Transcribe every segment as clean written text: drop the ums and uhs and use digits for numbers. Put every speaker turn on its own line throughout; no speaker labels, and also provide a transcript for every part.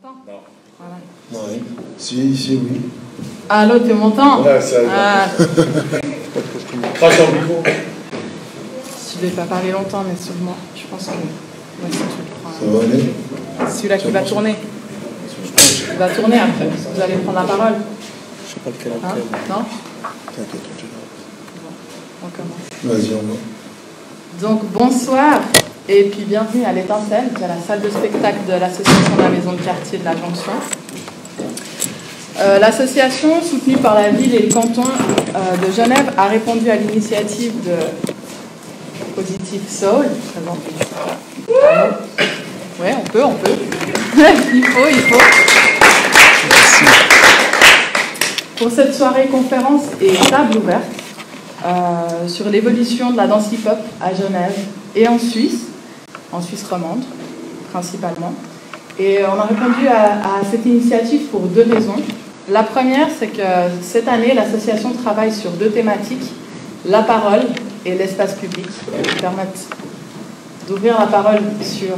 m'entends? Non. Voilà.
Non, oui. Si, oui.
Allô, tu m'entends?
Ouais, ça va. Crache en micro.
Je ne vais pas parler longtemps, mais sûrement. Je pense que... Ouais, si tu le prends.
Ça va aller?
Celui-là qui va tourner. Il va tourner après. Vous allez prendre la parole.
Je sais pas lequel
Hein? Non?
T'inquiète,
Bon, on commence.
vas-y, on va.
Donc, bonsoir et puis bienvenue à l'Étincelle, qui est la salle de spectacle de l'association de la Maison de Quartier de la Jonction. L'association, soutenue par la ville et le canton de Genève, a répondu à l'initiative de Positive Soul. Oui, on peut. il faut.
Merci.
Pour cette soirée conférence et table ouverte sur l'évolution de la danse hip-hop à Genève et en Suisse romande principalement. Et on a répondu à cette initiative pour deux raisons. La première, c'est que cette année, l'association travaille sur deux thématiques, la parole et l'espace public, qui permettent d'ouvrir la parole sur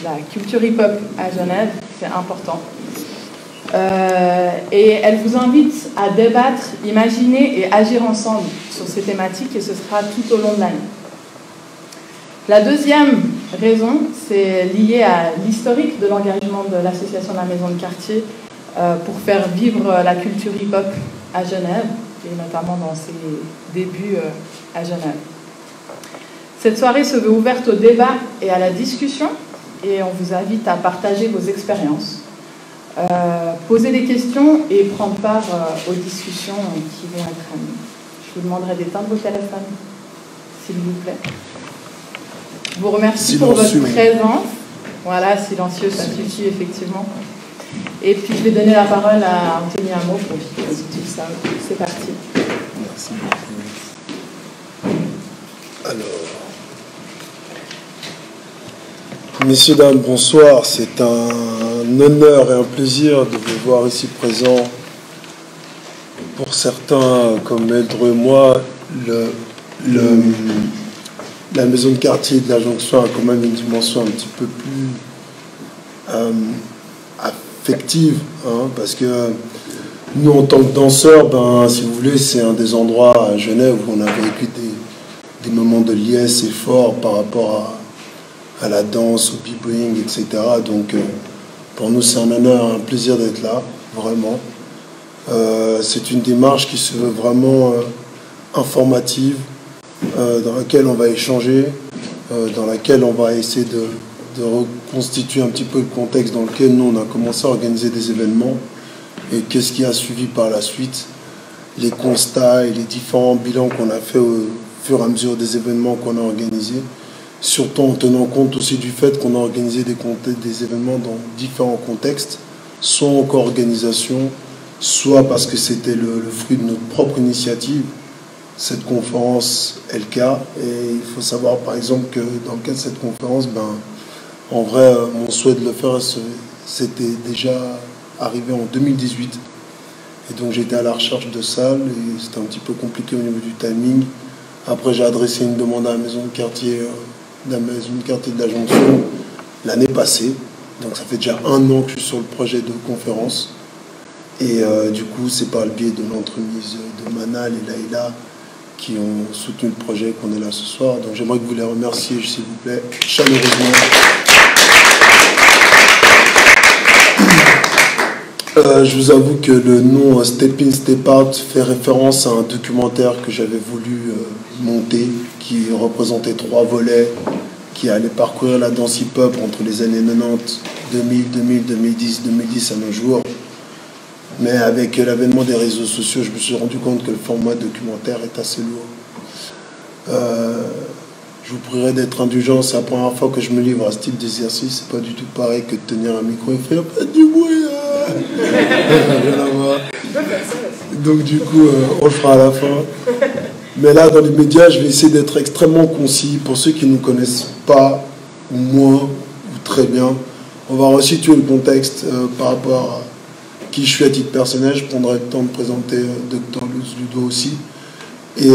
la culture hip-hop à Genève, c'est important. Et elle vous invite à débattre, imaginer et agir ensemble sur ces thématiques, et ce sera tout au long de l'année. La deuxième raison, c'est lié à l'historique de l'engagement de l'association de la Maison de Quartier pour faire vivre la culture hip-hop à Genève, et notamment dans ses débuts à Genève. Cette soirée se veut ouverte au débat et à la discussion, et on vous invite à partager vos expériences, poser des questions et prendre part aux discussions qui vont être animées. Je vous demanderai d'éteindre vos téléphones, s'il vous plaît. Je vous remercie pour votre présence. Voilà, silencieux, ça suffit effectivement. Et puis je vais donner la parole à Anthony Amo pour tout ça. C'est parti.
Merci beaucoup. Alors, messieurs, dames, bonsoir. C'est un honneur et un plaisir de vous voir ici présents. Pour certains, comme Eldre et moi, la maison de quartier de la Jonction a quand même une dimension un petit peu plus affective, hein, parce que nous, en tant que danseurs, si vous voulez, c'est un des endroits à Genève où on a vécu des moments de liesse et forts par rapport à la danse, au b-boying, etc. Donc, pour nous, c'est un honneur, un plaisir d'être là, vraiment. C'est une démarche qui se veut vraiment informative, dans laquelle on va échanger, dans laquelle on va essayer de reconstituer un petit peu le contexte dans lequel nous, on a commencé à organiser des événements et qu'est-ce qui a suivi par la suite, les constats et les différents bilans qu'on a fait au fur et à mesure des événements qu'on a organisés, surtout en tenant compte aussi du fait qu'on a organisé des événements dans différents contextes, soit en co-organisation, soit parce que c'était le fruit de notre propre initiative, cette conférence LK. Et il faut savoir par exemple que dans le cadre de cette conférence, en vrai, mon souhait de le faire, c'était déjà arrivé en 2018. Et donc j'étais à la recherche de salles et c'était un petit peu compliqué au niveau du timing. Après, j'ai adressé une demande à la maison de quartier de la Jonction l'année passée. Donc ça fait déjà 1 an que je suis sur le projet de conférence. Et du coup, c'est par le biais de l'entremise de Manal et Laïla qui ont soutenu le projet qu'on est là ce soir. Donc j'aimerais que vous les remerciez, s'il vous plaît, chaleureusement. Je vous avoue que le nom Step In, Step Out fait référence à un documentaire que j'avais voulu monter, qui représentait 3 volets, qui allait parcourir la danse hip-hop entre les années 90, 2000, 2010 à nos jours. Mais avec l'avènement des réseaux sociaux, je me suis rendu compte que le format documentaire est assez lourd. Je vous prierai d'être indulgent, c'est la première fois que je me livre à ce type d'exercice. C'est pas du tout pareil que de tenir un micro et faire pas du bruit. Rien à voir. Donc du coup, on le fera à la fin. Mais là, dans les médias, je vais essayer d'être extrêmement concis. Pour ceux qui ne nous connaissent pas, ou moins, ou très bien, on va resituer le contexte par rapport à qui je suis à titre personnel. Je prendrai le temps de présenter Dr Luz Ludo aussi. Et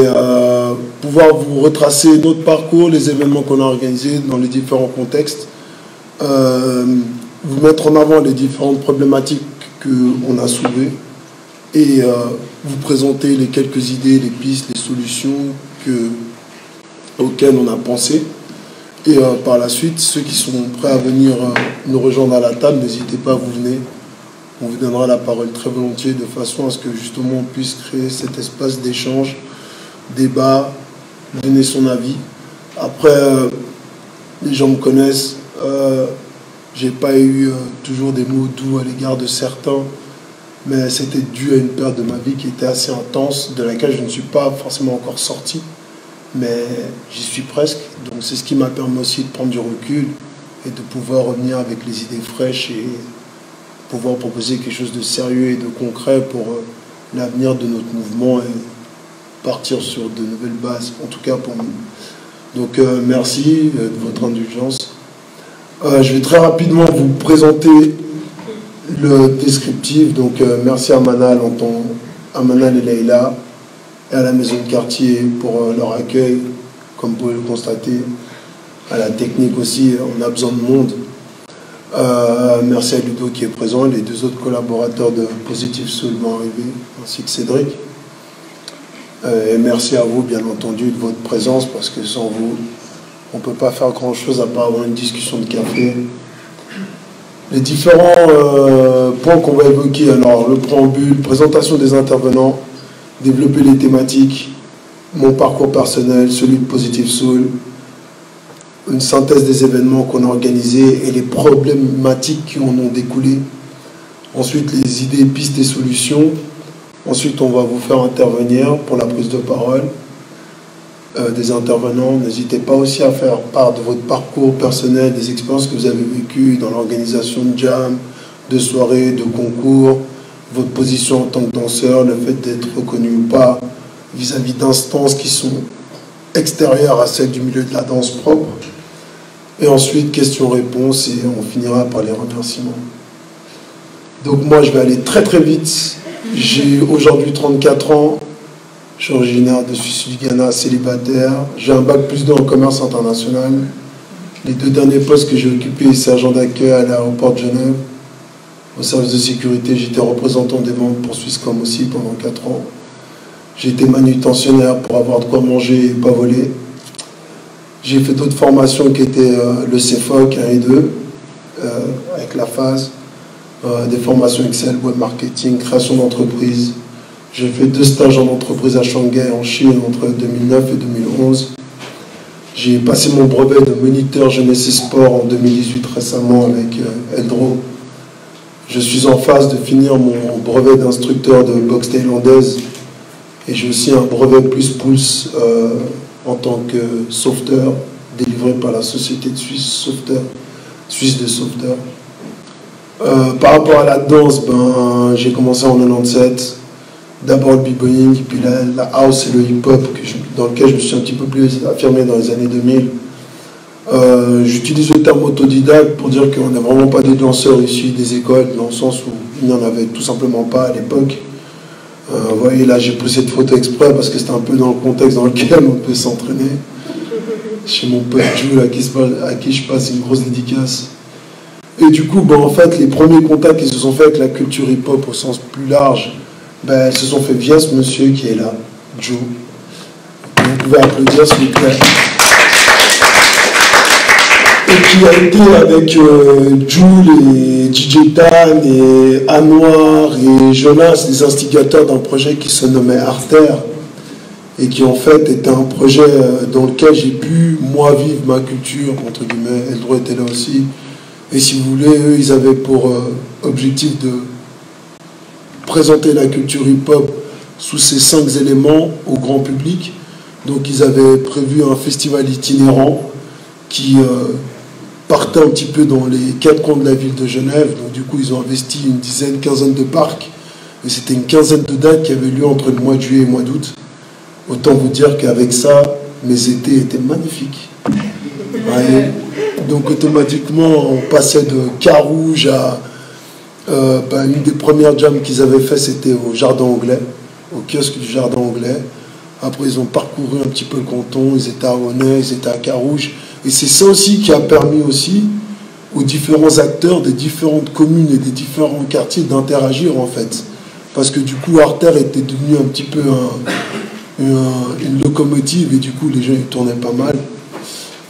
pouvoir vous retracer notre parcours, les événements qu'on a organisés dans les différents contextes. vous mettre en avant les différentes problématiques qu'on a soulevées et vous présenter les quelques idées, les pistes, les solutions auxquelles on a pensé. Et par la suite, ceux qui sont prêts à venir nous rejoindre à la table, n'hésitez pas, vous venez. On vous donnera la parole très volontiers de façon à ce que justement on puisse créer cet espace d'échange, débat, donner son avis. Après, les gens me connaissent, j'ai pas eu toujours des mots doux à l'égard de certains, mais c'était dû à une période de ma vie qui était assez intense, de laquelle je ne suis pas forcément encore sorti, mais j'y suis presque. Donc c'est ce qui m'a permis aussi de prendre du recul et de pouvoir revenir avec les idées fraîches et pouvoir proposer quelque chose de sérieux et de concret pour l'avenir de notre mouvement et partir sur de nouvelles bases, en tout cas pour nous. Donc merci de votre indulgence. Je vais très rapidement vous présenter le descriptif. Donc merci à Manal, à Manal et Leïla et à la maison de quartier pour leur accueil, comme vous pouvez le constater, à la technique aussi, on a besoin de monde. Merci à Ludo qui est présent, les deux autres collaborateurs de Positive Soul vont arriver, ainsi que Cédric. Et merci à vous, bien entendu, de votre présence, parce que sans vous, on ne peut pas faire grand-chose à part avoir une discussion de café. Les différents points qu'on va évoquer, alors le préambule, présentation des intervenants, développer les thématiques, mon parcours personnel, celui de Positive Soul, une synthèse des événements qu'on a organisés et les problématiques qui en ont découlé. Ensuite, les idées, pistes et solutions. Ensuite, on va vous faire intervenir pour la prise de parole des intervenants. N'hésitez pas aussi à faire part de votre parcours personnel, des expériences que vous avez vécues dans l'organisation de jam, de soirées, de concours, votre position en tant que danseur, le fait d'être reconnu ou pas vis-à-vis d'instances qui sont extérieures à celles du milieu de la danse propre. Et ensuite, questions-réponses et on finira par les remerciements. Donc moi, je vais aller très très vite. J'ai aujourd'hui 34 ans. Je suis originaire de Suisse du Ghana, célibataire. J'ai un bac+2 en commerce international. Les 2 derniers postes que j'ai occupés, sergent d'accueil à l'aéroport de Genève. Au service de sécurité, j'étais représentant des ventes pour Swisscom aussi pendant 4 ans. J'ai été manutentionnaire pour avoir de quoi manger et pas voler. J'ai fait d'autres formations qui étaient le CFOC 1 et 2, avec la phase, des formations Excel, web marketing, création d'entreprise. J'ai fait 2 stages en entreprise à Shanghai, en Chine, entre 2009 et 2011. J'ai passé mon brevet de moniteur jeunesse et sport en 2018 récemment avec Eldro. Je suis en phase de finir mon brevet d'instructeur de boxe thaïlandaise et j'ai aussi un brevet plus pouce en tant que sauveteur délivré par la société de Suisse de sauveteurs. Par rapport à la danse, j'ai commencé en 97. D'abord le b-boying, puis la house et le hip-hop, dans lequel je me suis un petit peu plus affirmé dans les années 2000. J'utilise le terme autodidacte pour dire qu'on n'est vraiment pas des danseurs issus des écoles, dans le sens où il n'y en avait tout simplement pas à l'époque. Vous voyez, là j'ai pris cette photo exprès parce que c'était un peu dans le contexte dans lequel on peut s'entraîner. Chez mon pote Jules, à qui je passe une grosse dédicace. Et du coup, en fait, les premiers contacts qui se sont faits avec la culture hip-hop au sens plus large, ils se sont faits via ce monsieur qui est là, Joe. Vous pouvez applaudir s'il vous plaît. Et qui a été avec Jules et DJ Tan et Anwar et Jonas, les instigateurs d'un projet qui se nommait Artère et qui en fait était un projet dans lequel j'ai pu, moi, vivre ma culture, entre guillemets. Eldro était là aussi. Et si vous voulez, eux, ils avaient pour objectif de présenter la culture hip-hop sous ces 5 éléments au grand public. Donc ils avaient prévu un festival itinérant qui partait un petit peu dans les 4 coins de la ville de Genève. Donc du coup, ils ont investi une dizaine, quinzaine de parcs. Et c'était une quinzaine de dates qui avaient lieu entre le mois de juillet et le mois d'août. Autant vous dire qu'avec ça, mes étés étaient magnifiques. Ouais. Donc automatiquement, on passait de Carouge à... une des premières jams qu'ils avaient fait, c'était au Jardin Anglais, au kiosque du Jardin Anglais. Après, ils ont parcouru un petit peu le canton, ils étaient à Honnay, ils étaient à Carouge. Et c'est ça aussi qui a permis aussi aux différents acteurs des différentes communes et des différents quartiers d'interagir en fait. Parce que du coup, Artère était devenu un petit peu une locomotive et du coup, les gens ils tournaient pas mal.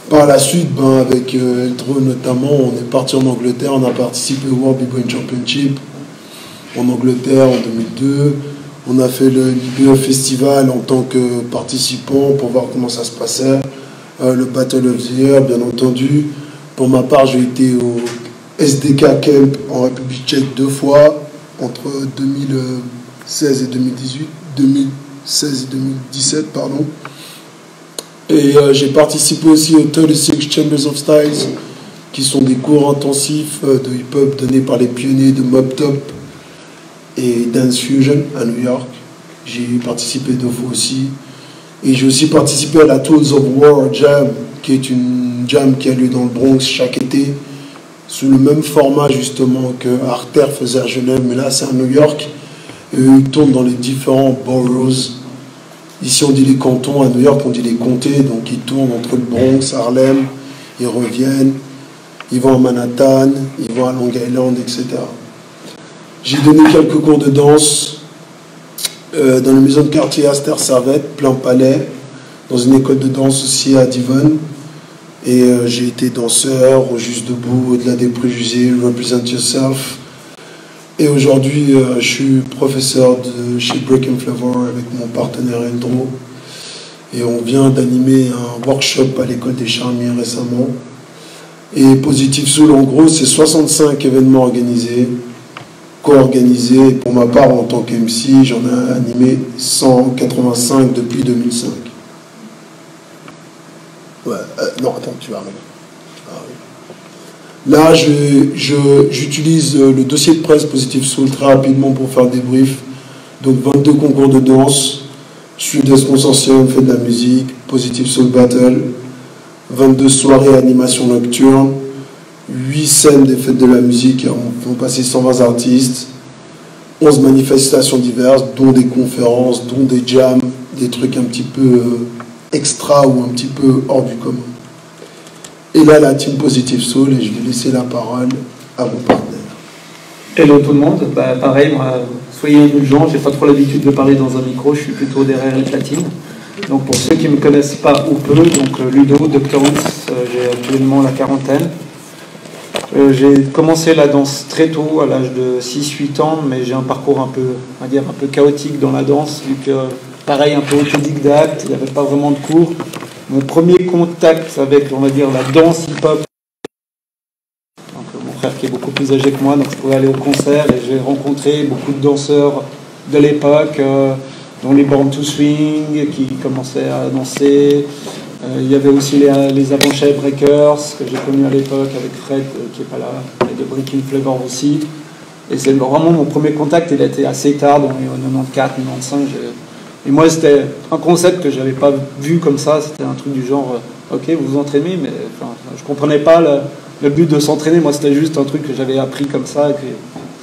Par la suite, avec Eldro notamment, on est parti en Angleterre, on a participé au World B-Boy Championship en Angleterre en 2002. On a fait le l'IBE Festival en tant que participant pour voir comment ça se passait. Le Battle of the Year, bien entendu. Pour ma part, j'ai été au SDK Camp en République tchèque 2 fois, entre 2016 et 2018, 2016 et 2017, pardon. Et j'ai participé aussi au 36 Chambers of Styles, qui sont des cours intensifs de hip-hop donnés par les pionniers de Mob Top et Dance Fusion à New York. J'ai participé 2 fois aussi. Et j'ai aussi participé à la Tools of War Jam, qui est une jam qui a lieu dans le Bronx chaque été, sous le même format justement que Artère faisait à Genève, mais là c'est à New York. Et eux, ils tournent dans les différents boroughs. Ici on dit les cantons, à New York on dit les comtés, donc ils tournent entre le Bronx, Harlem, ils reviennent, ils vont à Manhattan, ils vont à Long Island, etc. J'ai donné quelques cours de danse dans la maison de quartier Aster Servette, plein palais, dans une école de danse aussi à Devon. Et j'ai été danseur au Juste Debout, au-delà des préjugés, Represent Yourself. Et aujourd'hui, je suis professeur chez Breaking Flavor avec mon partenaire Eldro. Et on vient d'animer un workshop à l'école des Charmiers récemment. Et Positive Soul, en gros, c'est 65 événements organisés, co-organisés. Et pour ma part, en tant qu'MC, j'en ai animé 185 depuis 2005. Ouais, non, attends, tu vas arriver. Ah, oui. Là, j'utilise le dossier de presse Positive Soul très rapidement pour faire des briefs. Donc 22 concours de danse, Students Consortium fait de la musique, Positive Soul Battle, 22 soirées animation nocturne, 8 scènes des fêtes de la musique, on va passer 120 artistes, 11 manifestations diverses, dont des conférences, dont des jams, des trucs un petit peu extra ou un petit peu hors du commun. Et là, la team Positive Soul, et je vais laisser la parole à mon partenaire.
Hello tout le monde, pareil, moi, soyez indulgents, j'ai pas trop l'habitude de parler dans un micro, je suis plutôt derrière les platines. Donc pour ceux qui ne me connaissent pas ou peu, donc Ludo, Dr. Hans, j'ai actuellement la quarantaine. J'ai commencé la danse très tôt, à l'âge de 6-8 ans, mais j'ai un parcours un peu, on va dire, un peu chaotique dans la danse, vu que, pareil, un peu autodidacte, il n'y avait pas vraiment de cours. Mon premier contact avec, on va dire, la danse hip-hop, donc mon frère qui est beaucoup plus âgé que moi, donc je pouvais aller au concert et j'ai rencontré beaucoup de danseurs de l'époque, dont les Born to Swing qui commençaient à danser. Il y avait aussi les Avanchet Breakers que j'ai connus à l'époque avec Fred qui n'est pas là, et de Breaking Flavor aussi. Et c'est vraiment mon premier contact, il a été assez tard, dans les 94, 95. Et moi, c'était un concept que je n'avais pas vu comme ça. C'était un truc du genre, ok, vous vous entraînez, mais enfin, je ne comprenais pas le but de s'entraîner. Moi, c'était juste un truc que j'avais appris comme ça, et que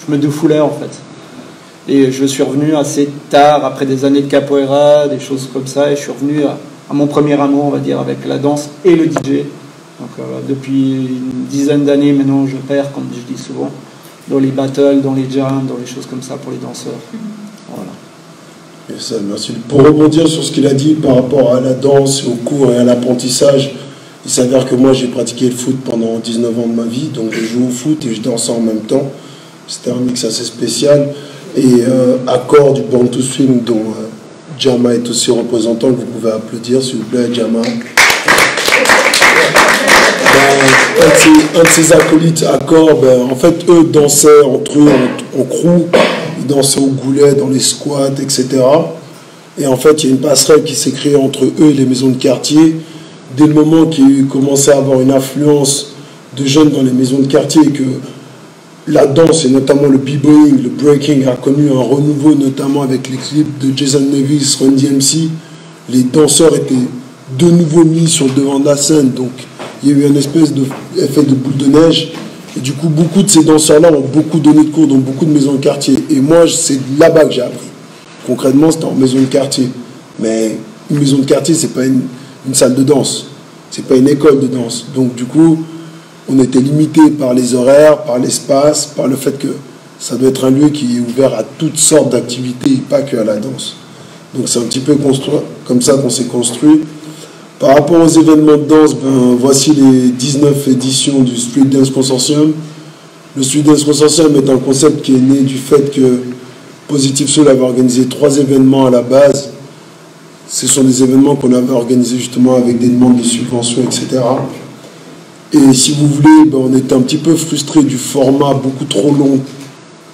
je me défoulais en fait. Et je suis revenu assez tard, après des années de capoeira, des choses comme ça, et je suis revenu à mon premier amour, on va dire, avec la danse et le DJ. Donc depuis une dizaine d'années maintenant, je perds, comme je dis souvent, dans les battles, dans les jams, dans les choses comme ça pour les danseurs. Voilà.
Et ça, merci. Pour rebondir sur ce qu'il a dit par rapport à la danse, au cours et à l'apprentissage, il s'avère que moi j'ai pratiqué le foot pendant 19 ans de ma vie, donc je joue au foot et je danse en même temps. C'était un mix assez spécial. Et accord du Born to Swing dont Jama est aussi représentant, que vous pouvez applaudir s'il vous plaît, Jama. Un de ses acolytes, Accord, en fait eux dansaient entre eux en crew, ils dansaient au goulet, dans les squats, etc. Et en fait il y a une passerelle qui s'est créée entre eux et les maisons de quartier. Dès le moment qu'il commençait à avoir une affluence de jeunes dans les maisons de quartier et que la danse, et notamment le b-boying, le breaking, a connu un renouveau, notamment avec les clips de Jason Nevis, Run DMC. Les danseurs étaient de nouveau mis sur le devant de la scène, donc il y a eu un espèce d'effet de boule de neige. Et du coup, beaucoup de ces danseurs-là ont beaucoup donné de cours dans beaucoup de maisons de quartier. Et moi, c'est là-bas que j'ai appris. Concrètement, c'était en maison de quartier. Mais une maison de quartier, c'est pas une salle de danse. C'est pas une école de danse. Donc du coup, on était limité par les horaires, par l'espace, par le fait que ça doit être un lieu qui est ouvert à toutes sortes d'activités et pas que à la danse. Donc c'est un petit peu comme ça qu'on s'est construit. Par rapport aux événements de danse, voici les 19 éditions du Street Dance Consortium. Le Street Dance Consortium est un concept qui est né du fait que Positive Soul avait organisé 3 événements à la base. Ce sont des événements qu'on avait organisés justement avec des demandes de subventions, etc. Et si vous voulez, on était un petit peu frustrés du format beaucoup trop long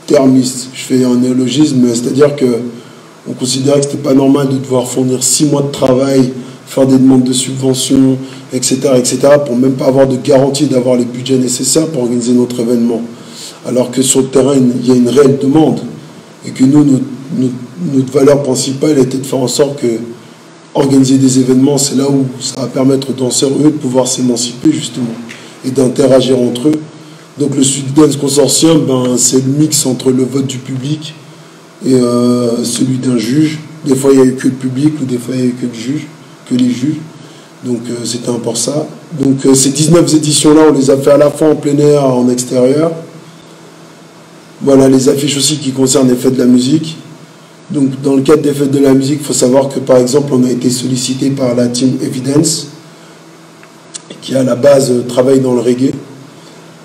termiste. Je fais un néologisme, c'est-à-dire qu'on considérait que ce n'était pas normal de devoir fournir 6 mois de travail, faire des demandes de subventions, etc., pour même pas avoir de garantie d'avoir les budgets nécessaires pour organiser notre événement. Alors que sur le terrain, il y a une réelle demande. Et que nous, notre valeur principale était de faire en sorte que organiser des événements, c'est là où ça va permettre aux danseurs, eux, de pouvoir s'émanciper, justement, et d'interagir entre eux. Donc le Street Dance Consortium, c'est le mix entre le vote du public et celui d'un juge. Des fois, il n'y a eu que le public, ou des fois, il n'y a eu que les juges. Donc c'était un peu ça. Donc ces 19 éditions-là, on les a fait à la fois en plein air, en extérieur. Voilà les affiches aussi qui concernent les fêtes de la musique. Donc dans le cadre des fêtes de la musique, il faut savoir que par exemple, on a été sollicité par la team Evidence, qui à la base travaille dans le reggae.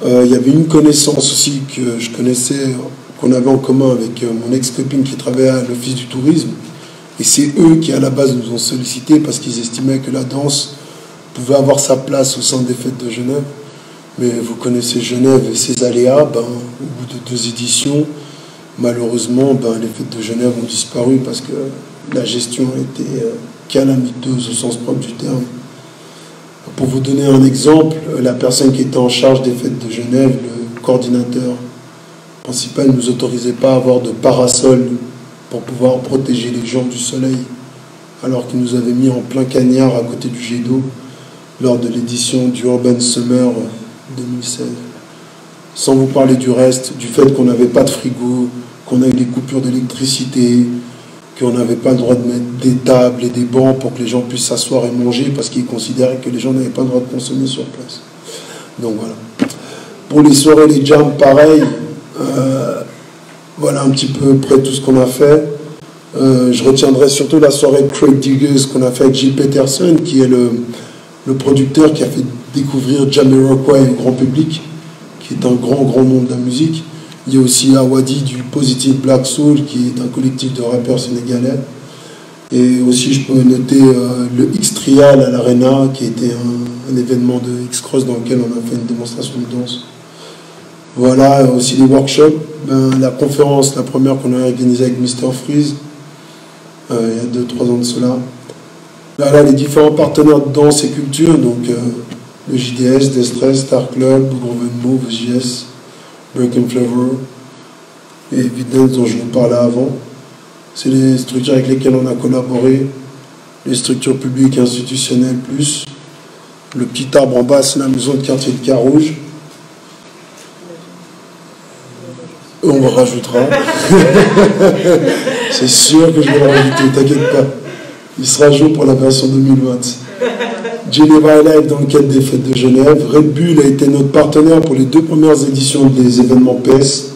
Il y avait une connaissance aussi que je connaissais, qu'on avait en commun avec mon ex-copine qui travaillait à l'Office du tourisme. Et c'est eux qui, à la base, nous ont sollicité parce qu'ils estimaient que la danse pouvait avoir sa place au sein des fêtes de Genève. Mais vous connaissez Genève et ses aléas. Au bout de 2 éditions, malheureusement, les fêtes de Genève ont disparu parce que la gestion a été calamiteuse au sens propre du terme. Pour vous donner un exemple, la personne qui était en charge des fêtes de Genève, le coordinateur principal, ne nous autorisait pas à avoir de parasol pour pouvoir protéger les gens du soleil, alors qu'il nous avait mis en plein cagnard à côté du jet d'eau lors de l'édition du Urban Summer 2016. Sans vous parler du reste, du fait qu'on n'avait pas de frigo, qu'on a eu des coupures d'électricité, qu'on n'avait pas le droit de mettre des tables et des bancs pour que les gens puissent s'asseoir et manger parce qu'ils considéraient que les gens n'avaient pas le droit de consommer sur place. Donc voilà. Pour les soirées, les jams, pareil. Voilà un petit peu près tout ce qu'on a fait. Je retiendrai surtout la soirée Crate Diggers qu'on a fait avec Gilles Peterson, qui est le producteur qui a fait découvrir Jamiroquai au grand public, qui est un grand nom de la musique. Il y a aussi Awadi du Positive Black Soul, qui est un collectif de rappeurs sénégalais. Et aussi, je peux noter le X-Trial à l'Arena, qui était un événement de X-Cross dans lequel on a fait une démonstration de danse. Voilà, aussi des workshops. La conférence, la première qu'on a organisée avec Mr. Freeze, il y a 2-3 ans de cela. Là, les différents partenaires de danse et culture, donc le JDS, Destress, Star Club, Groove & Move, JS, Breaking Flavor et Evidence dont je vous parlais avant. C'est les structures avec lesquelles on a collaboré, les structures publiques et institutionnelles plus. Le petit arbre en bas, c'est la maison de quartier de Carouge. On le rajoutera. C'est sûr que je vais le rajouter, t'inquiète pas. Il sera jour pour la version 2020. Geneva Live dans le cadre des fêtes de Genève. Red Bull a été notre partenaire pour les 2 premières éditions des événements PES.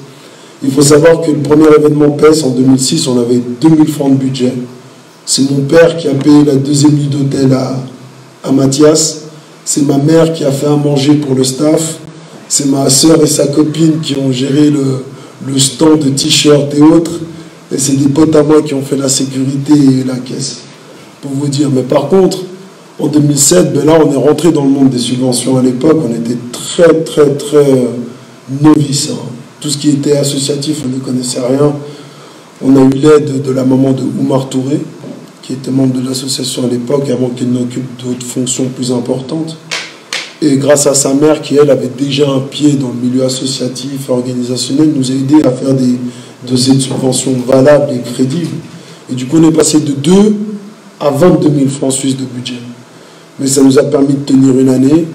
Il faut savoir que le premier événement PES en 2006, on avait 2000 francs de budget. C'est mon père qui a payé la 2e nuit d'hôtel à Mathias. C'est ma mère qui a fait à manger pour le staff. C'est ma soeur et sa copine qui ont géré le stand de t-shirts et autres. Et c'est des potes à moi qui ont fait la sécurité et la caisse. Pour vous dire. Mais par contre, en 2007, là, on est rentré dans le monde des subventions. À l'époque, on était très novices. Tout ce qui était associatif, on ne connaissait rien. On a eu l'aide de la maman de Oumar Touré, qui était membre de l'association à l'époque, avant qu'il n'occupe d'autres fonctions plus importantes. Et grâce à sa mère, qui, elle, avait déjà un pied dans le milieu associatif, organisationnel, nous a aidé à faire des dossiers de subventions valables et crédibles. Et du coup, on est passé de 2 à 22 000 francs suisses de budget. Mais ça nous a permis de tenir une année.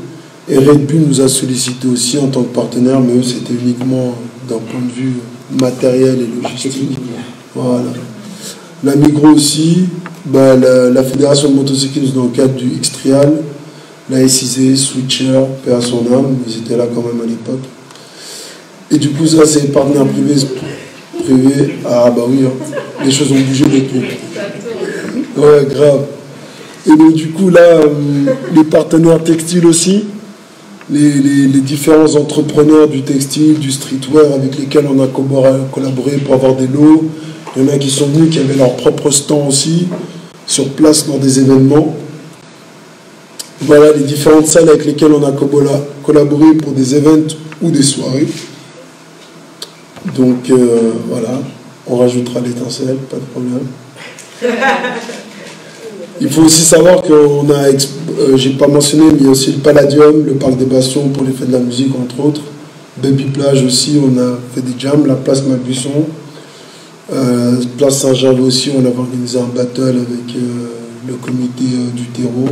Et Red Bull nous a sollicité aussi en tant que partenaire, mais eux, c'était uniquement d'un point de vue matériel et logistique. Voilà. La Migros aussi, la Fédération de motocyclisme dans le cadre du X-Trial, la SIZ, Switcher, paix à son âme, ils étaient là quand même à l'époque. Et du coup, ça, c'est partenaires privés. Ah bah oui, hein. Les choses ont bougé depuis. Ouais, grave. Et donc du coup, là, les partenaires textiles aussi, les différents entrepreneurs du textile, du streetwear avec lesquels on a collaboré pour avoir des lots. Il y en a qui sont venus, qui avaient leur propre stand aussi, sur place dans des événements. Voilà les différentes salles avec lesquelles on a collaboré pour des événements ou des soirées. Donc voilà, on rajoutera l'étincelle, pas de problème. Il faut aussi savoir qu'on a, j'ai pas mentionné, mais il y a aussi le Palladium, le Parc des Bastions pour les fêtes de la musique, entre autres. Baby Plage aussi, on a fait des jams, la place Malbuisson. Place Saint-Gervais aussi, on avait organisé un battle avec le comité du terreau.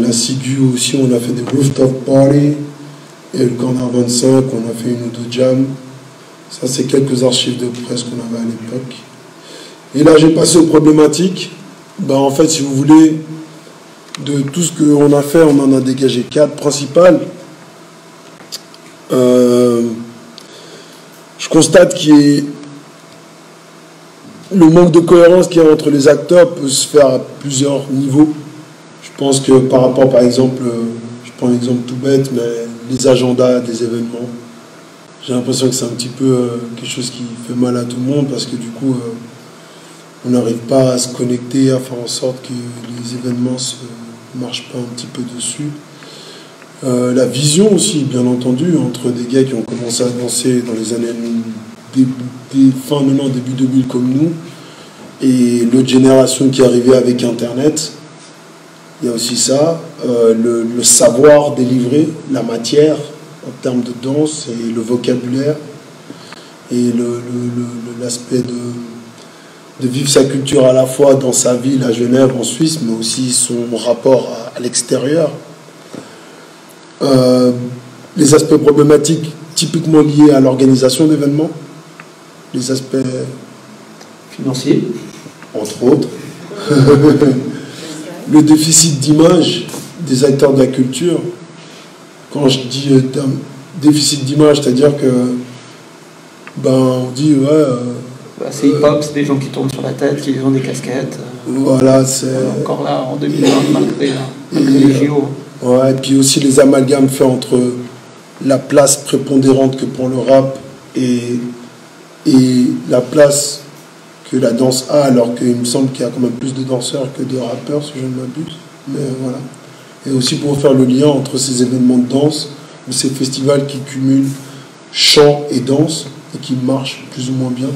La Sigu aussi, on a fait des rooftop party. Et le Corner 25, on a fait une ou deux jams. Ça, c'est quelques archives de presse qu'on avait à l'époque. Et là, j'ai passé aux problématiques. Ben, en fait, si vous voulez, de tout ce qu'on a fait, on en a dégagé 4 principales. Je constate qu'il y a le manque de cohérence qu'il y a entre les acteurs peut se faire à plusieurs niveaux. Je pense que par rapport, par exemple, je prends un exemple tout bête, mais les agendas des événements, j'ai l'impression que c'est un petit peu quelque chose qui fait mal à tout le monde parce que du coup, on n'arrive pas à se connecter, à faire en sorte que les événements ne marchent pas un petit peu dessus. La vision aussi, bien entendu, entre des gars qui ont commencé à danser dans les années fin 90, début 2000 comme nous, et l'autre génération qui est arrivée avec Internet. Il y a aussi ça, le savoir délivrer, la matière en termes de danse et le vocabulaire, et l'aspect de vivre sa culture à la fois dans sa ville, à Genève, en Suisse, mais aussi son rapport à l'extérieur. Les aspects problématiques typiquement liés à l'organisation d'événements, les aspects
financiers,
entre autres, le déficit d'image des acteurs de la culture. Quand je dis déficit d'image, c'est-à-dire que on dit ouais.
C'est hip-hop, c'est des gens qui tournent sur la tête, qui ont des casquettes.
Voilà, c'est
encore là en 2020 malgré les JO.
Ouais, et puis aussi les amalgames faits entre la place prépondérante que prend le rap et la place que la danse a, alors qu'il me semble qu'il y a quand même plus de danseurs que de rappeurs, si je ne m'abuse. Mais voilà. Et aussi pour faire le lien entre ces événements de danse, ou ces festivals qui cumulent chant et danse, et qui marchent plus ou moins bien.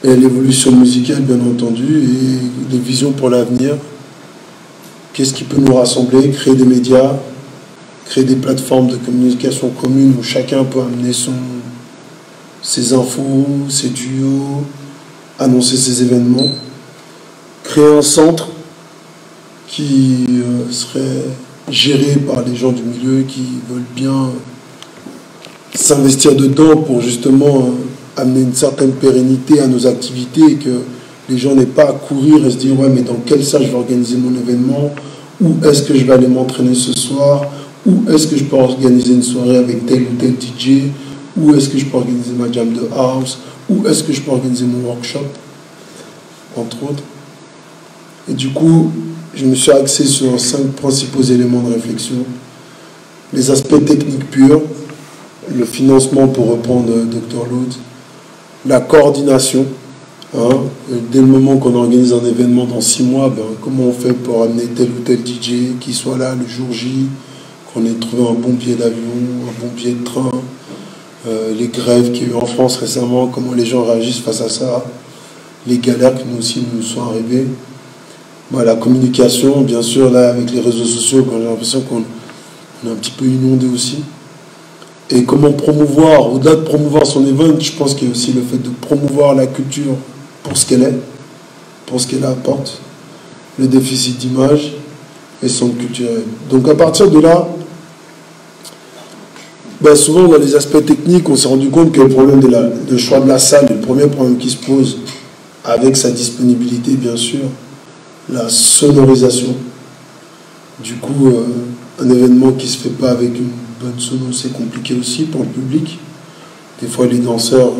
Et l'évolution musicale, bien entendu, et les visions pour l'avenir. Qu'est-ce qui peut nous rassembler? Créer des médias, créer des plateformes de communication communes où chacun peut amener ses infos, ses duos, annoncer ses événements. Créer un centre qui serait géré par les gens du milieu qui veulent bien s'investir dedans pour justement amener une certaine pérennité à nos activités et que les gens n'aient pas à courir et se dire ouais mais dans quelle salle je vais organiser mon événement, où est-ce que je vais aller m'entraîner ce soir, où est-ce que je peux organiser une soirée avec tel ou tel DJ, où est-ce que je peux organiser ma jam de house, où est-ce que je peux organiser mon workshop, entre autres. Et du coup, je me suis axé sur 5 principaux éléments de réflexion. Les aspects techniques purs, le financement pour reprendre Dr Load, la coordination. Dès le moment qu'on organise un événement dans 6 mois, comment on fait pour amener tel ou tel DJ qui soit là le jour J, qu'on ait trouvé un bon billet d'avion, un bon billet de train, les grèves qu'il y a eu en France récemment, comment les gens réagissent face à ça, les galères qui nous aussi nous sont arrivées. La communication, bien sûr, là avec les réseaux sociaux, quand j'ai l'impression qu'on est un petit peu inondé aussi. Et comment promouvoir, au-delà de promouvoir son event, je pense qu'il y a aussi le fait de promouvoir la culture pour ce qu'elle est, pour ce qu'elle apporte, le déficit d'image et son culturel. Donc à partir de là, souvent dans les aspects techniques, on s'est rendu compte que le problème de choix de la salle, le premier problème qui se pose avec sa disponibilité, bien sûr, la sonorisation. Du coup, un événement qui ne se fait pas avec une bonne sono, c'est compliqué aussi pour le public. Des fois, les danseurs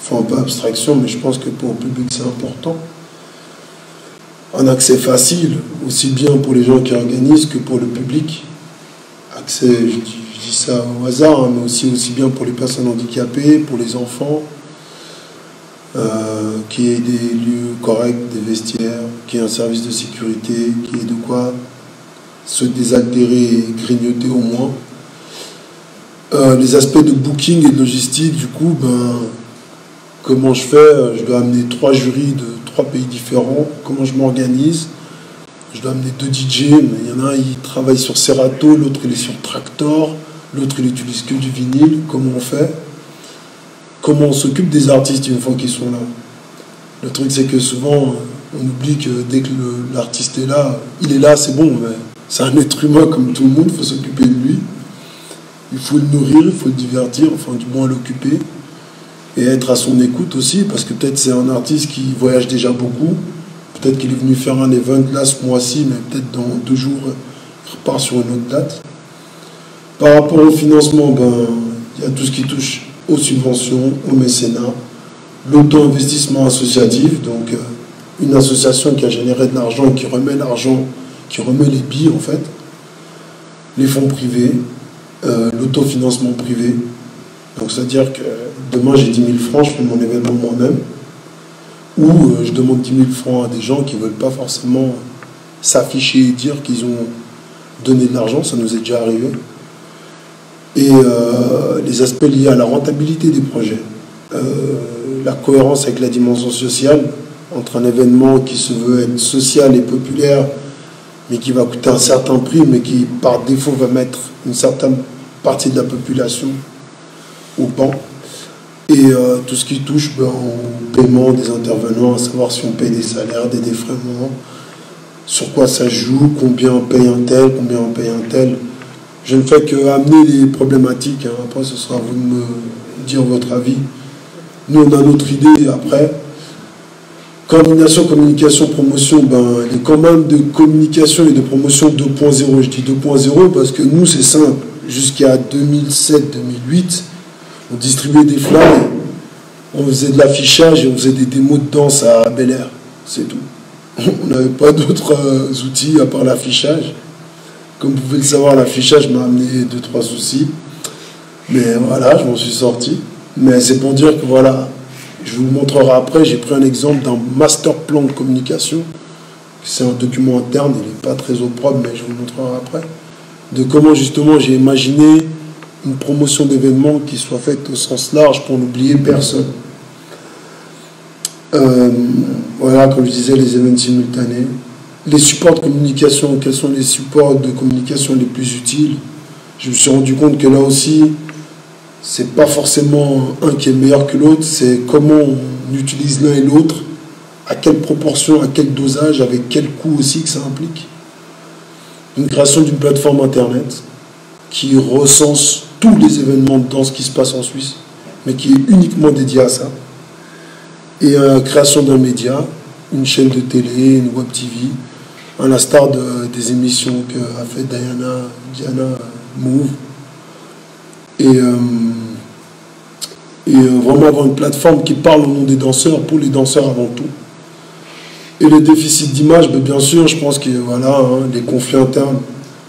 font un peu abstraction, mais je pense que pour le public, c'est important. Un accès facile, aussi bien pour les gens qui organisent que pour le public. Accès, je dis ça au hasard, hein, mais aussi bien pour les personnes handicapées, pour les enfants, qu'il y ait des lieux corrects, des vestiaires, qu'il y ait un service de sécurité, qu'il y ait de quoi se désaltérer et grignoter au moins. Les aspects de booking et de logistique, du coup, comment je fais? Je dois amener 3 jurys de 3 pays différents. Comment je m'organise? Je dois amener 2 DJ, mais il y en a un, il travaille sur Serato, l'autre il est sur Traktor, l'autre il utilise que du vinyle. Comment on fait? Comment on s'occupe des artistes une fois qu'ils sont là? Le truc, c'est que souvent, on oublie que dès que l'artiste est là, il est là, c'est bon, mais c'est un être humain comme tout le monde, il faut s'occuper de lui. Il faut le nourrir, il faut le divertir, enfin du moins l'occuper. Et être à son écoute aussi, parce que peut-être c'est un artiste qui voyage déjà beaucoup. Peut-être qu'il est venu faire un event là ce mois-ci, mais peut-être dans 2 jours, il repart sur une autre date. Par rapport au financement, il y a tout ce qui touche aux subventions, au mécénat, l'auto-investissement associatif, donc une association qui a généré de l'argent et qui remet l'argent, qui remet les billes en fait, les fonds privés, l'autofinancement privé. Donc c'est-à-dire que demain j'ai 10 000 francs, je fais mon événement moi-même, ou je demande 10 000 francs à des gens qui ne veulent pas forcément s'afficher et dire qu'ils ont donné de l'argent, ça nous est déjà arrivé. Et les aspects liés à la rentabilité des projets, la cohérence avec la dimension sociale, entre un événement qui se veut être social et populaire, mais qui va coûter un certain prix, mais qui par défaut va mettre une certaine partie de la population au banc. Et tout ce qui touche au paiement des intervenants, à savoir si on paye des salaires, des défraiements, sur quoi ça joue, combien on paye un tel, combien on paye un tel. Je ne fais qu'amener les problématiques, hein. Après ce sera à vous de me dire votre avis. Nous on a notre idée après. Coordination, communication, promotion, les commandes de communication et de promotion 2.0, je dis 2.0 parce que nous c'est simple, jusqu'à 2007-2008, on distribuait des flyers, on faisait de l'affichage et on faisait des démos de danse à Bel Air, c'est tout. On n'avait pas d'autres outils à part l'affichage. Comme vous pouvez le savoir, l'affichage m'a amené 2-3 soucis, mais voilà, je m'en suis sorti. Mais c'est pour dire que voilà, je vous le montrerai après, j'ai pris un exemple d'un master plan de communication. C'est un document interne, il n'est pas très opprobre, mais je vous le montrerai après. De comment justement j'ai imaginé une promotion d'événements qui soit faite au sens large pour n'oublier personne. Voilà, comme je disais, les événements simultanés. Les supports de communication, quels sont les supports de communication les plus utiles? Je me suis rendu compte que là aussi, c'est pas forcément un qui est meilleur que l'autre, c'est comment on utilise l'un et l'autre, à quelle proportion, à quel dosage, avec quel coût aussi que ça implique. Une création d'une plateforme internet qui recense tous les événements de danse qui se passent en Suisse, mais qui est uniquement dédié à ça. Et création d'un média, une chaîne de télé, une web TV, à l'instar des émissions qu'a fait Diana Move. Et vraiment avoir une plateforme qui parle au nom des danseurs, pour les danseurs avant tout. Et le déficit d'image, bien sûr, je pense que voilà, les conflits internes,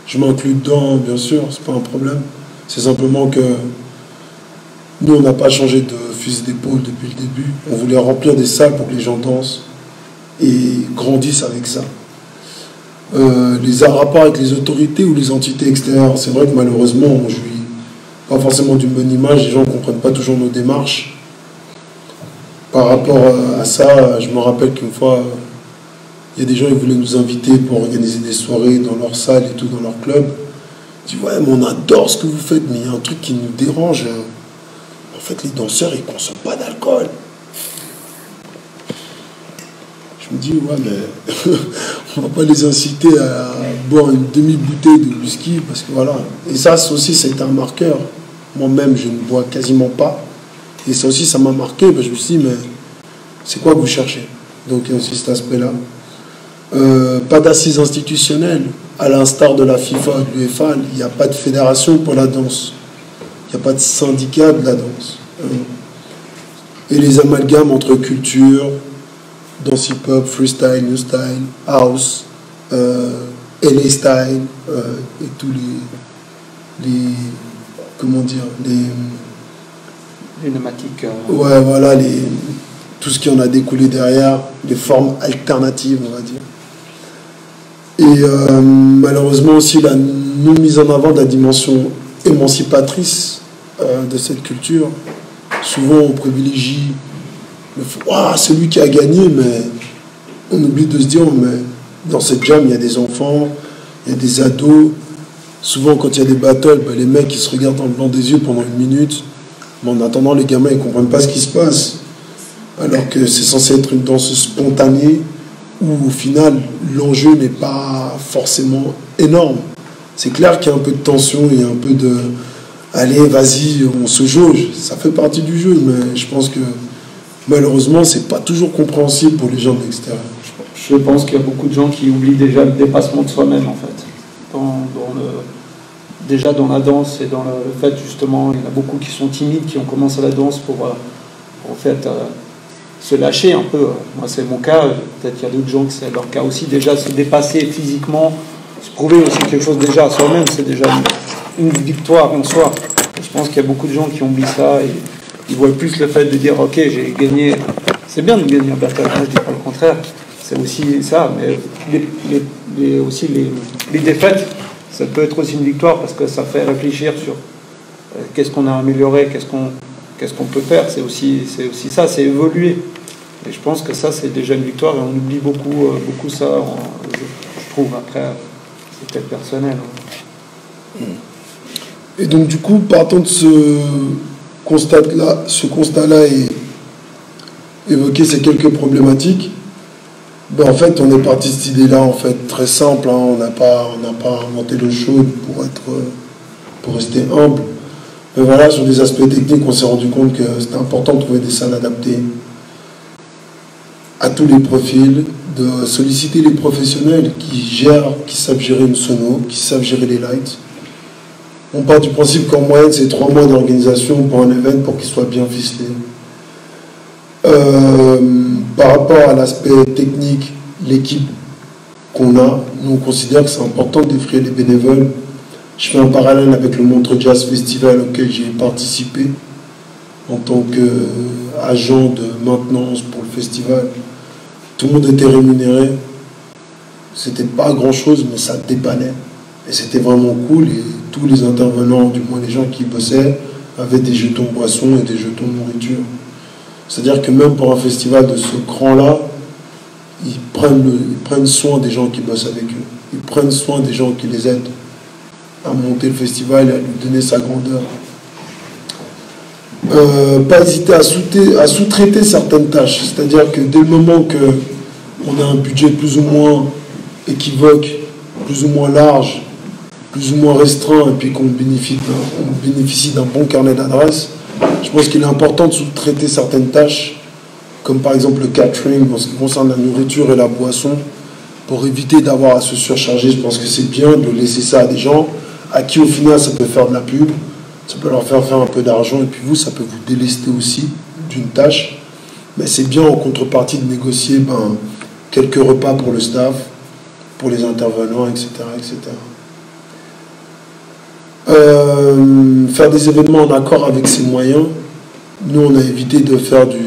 je m'inclus dedans, bien sûr, c'est pas un problème. C'est simplement que nous, on n'a pas changé de fusil d'épaule depuis le début. On voulait remplir des salles pour que les gens dansent et grandissent avec ça. Les rapports avec les autorités ou les entités extérieures, c'est vrai que malheureusement, on jouit pas forcément d'une bonne image, les gens ne comprennent pas toujours nos démarches. Par rapport à ça, je me rappelle qu'une fois, il y a des gens qui voulaient nous inviter pour organiser des soirées dans leur salle et tout, dans leur club. Je dis, ouais, mais on adore ce que vous faites, mais il y a un truc qui nous dérange. En fait, les danseurs, ils ne consomment pas d'alcool. Je me dis, ouais, mais on ne va pas les inciter à boire une demi-bouteille de whisky, parce que voilà. Et ça aussi, c'est un marqueur. Moi-même, je ne bois quasiment pas. Et ça aussi, ça m'a marqué. Je me suis dit, mais c'est quoi que vous cherchez? Donc, il y a aussi cet aspect-là. Pas d'assises institutionnelles. à l'instar de la FIFA, de l'UEFA, il n'y a pas de fédération pour la danse. Il n'y a pas de syndicat de la danse. Et les amalgames entre culture, danse hip-hop, freestyle, new style, house, LA style, et tous les comment dire,
les pneumatiques.
Ouais, voilà, tout ce qui en a découlé derrière, les formes alternatives, on va dire. Et malheureusement aussi la non-mise en avant de la dimension émancipatrice de cette culture. Souvent on privilégie celui qui a gagné, mais on oublie de se dire, mais dans cette jam il y a des enfants, il y a des ados. Souvent quand il y a des battles, les mecs ils se regardent dans le blanc des yeux pendant une minute, mais en attendant les gamins ils ne comprennent pas ce qui se passe, alors que c'est censé être une danse spontanée où au final l'enjeu n'est pas forcément énorme. C'est clair qu'il y a un peu de tension, il y a un peu de allez vas-y on se jauge, ça fait partie du jeu, mais je pense que malheureusement c'est pas toujours compréhensible pour les gens de l'extérieur.
Je pense qu'il y a beaucoup de gens qui oublient déjà le dépassement de soi-même en fait. Déjà dans la danse et dans le fait justement, il y en a beaucoup qui sont timides, qui ont commencé la danse pour en fait se lâcher un peu. Moi c'est mon cas, peut-être qu'il y a d'autres gens que c'est leur cas aussi, déjà se dépasser physiquement, se prouver aussi quelque chose déjà à soi-même, c'est déjà une victoire en soi. Et je pense qu'il y a beaucoup de gens qui oublient ça et ils voient plus le fait de dire ok j'ai gagné, c'est bien de gagner un battle, je dis pas le contraire, c'est aussi ça, mais aussi les défaites, ça peut être aussi une victoire parce que ça fait réfléchir sur qu'est-ce qu'on a amélioré, qu'est-ce qu'on peut faire, c'est aussi ça, c'est évoluer. Et je pense que ça c'est déjà une victoire et on oublie beaucoup ça, je trouve, après c'est peut-être personnel.
Et donc du coup, partant de ce constat-là et évoquer ces quelques problématiques, en fait on est parti de cette idée-là en fait très simple, on n'a pas inventé l'eau chaude pour rester humble. Mais voilà, sur des aspects techniques, on s'est rendu compte que c'était important de trouver des salles adaptées à tous les profils, de solliciter les professionnels qui savent gérer une sono, qui savent gérer les lights. On part du principe qu'en moyenne, c'est 3 mois d'organisation pour un événement pour qu'il soit bien ficelé. Par rapport à l'aspect technique, l'équipe qu'on a, nous on considère que c'est important d'offrir les bénévoles. Je fais un parallèle avec le Montreux Jazz Festival auquel j'ai participé en tant qu'agent de maintenance pour le festival. Tout le monde était rémunéré. C'était pas grand chose, mais ça dépannait. Et c'était vraiment cool. Et tous les intervenants, du moins les gens qui bossaient, avaient des jetons boissons et des jetons nourriture. C'est-à-dire que même pour un festival de ce cran-là, ils prennent soin des gens qui bossent avec eux. Ils prennent soin des gens qui les aident à monter le festival et à lui donner sa grandeur. Pas hésiter à sous-traiter certaines tâches. C'est-à-dire que dès le moment qu'on a un budget plus ou moins équivoque, plus ou moins large, plus ou moins restreint, et puis qu'on bénéficie d'un bon carnet d'adresses, je pense qu'il est important de sous-traiter certaines tâches, comme par exemple le catering, en ce qui concerne la nourriture et la boisson, pour éviter d'avoir à se surcharger. Je pense que c'est bien de laisser ça à des gens à qui au final ça peut faire de la pub, ça peut leur faire un peu d'argent, et puis vous, ça peut vous délester aussi d'une tâche. Mais c'est bien en contrepartie de négocier quelques repas pour le staff, pour les intervenants, etc. etc. Faire des événements en accord avec ses moyens. Nous, on a évité de faire du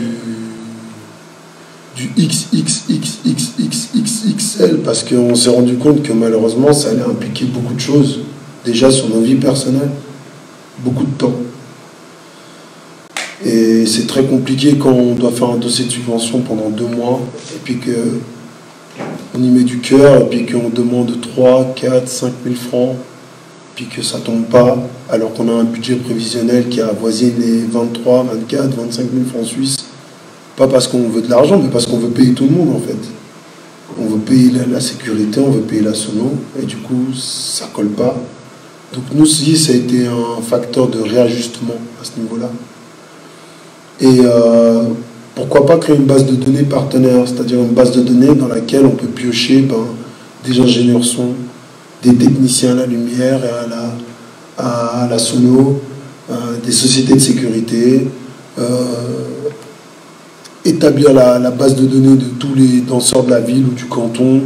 XXXXXXL parce qu'on s'est rendu compte que malheureusement, ça allait impliquer beaucoup de choses, déjà sur nos vies personnelles, beaucoup de temps. Et c'est très compliqué quand on doit faire un dossier de subvention pendant 2 mois, et puis qu'on y met du cœur, et puis qu'on demande 3, 4, 5 000 francs, puis que ça ne tombe pas, alors qu'on a un budget prévisionnel qui avoisine les 23, 24, 25 000 francs suisses. Pas parce qu'on veut de l'argent, mais parce qu'on veut payer tout le monde en fait. On veut payer la sécurité, on veut payer la sono, et du coup, ça ne colle pas. Donc nous aussi, ça a été un facteur de réajustement à ce niveau-là. Et pourquoi pas créer une base de données partenaire, c'est-à-dire une base de données dans laquelle on peut piocher des ingénieurs son, des techniciens à la lumière et à la sono, des sociétés de sécurité, établir la base de données de tous les danseurs de la ville ou du canton,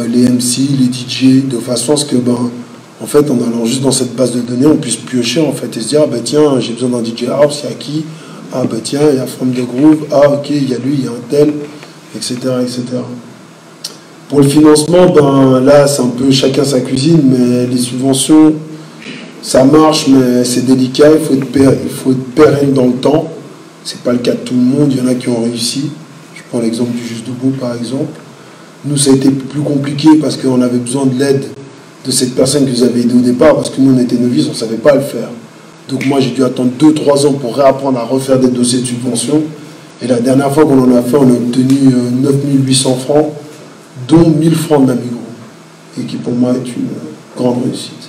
les MC, les DJ, de façon à ce que, en fait, en allant juste dans cette base de données, on puisse piocher en fait, et se dire, ah, tiens, j'ai besoin d'un DJ house, il y a qui? Ah, tiens, il y a From the Groove, ah, ok, il y a lui, il y a un tel, etc., etc. Pour le financement, là, c'est un peu chacun sa cuisine, mais les subventions, ça marche, mais c'est délicat, il faut être pérenne dans le temps. C'est pas le cas de tout le monde, il y en a qui ont réussi. Je prends l'exemple du Juste Debout, par exemple. Nous, ça a été plus compliqué parce qu'on avait besoin de l'aide de cette personne que vous avez aidée au départ, parce que nous, on était novices, on ne savait pas le faire. Donc moi, j'ai dû attendre 2-3 ans pour réapprendre à refaire des dossiers de subvention. Et la dernière fois qu'on en a fait, on a obtenu 9800 francs, dont 1000 francs de Namigro, et qui pour moi est une grande réussite.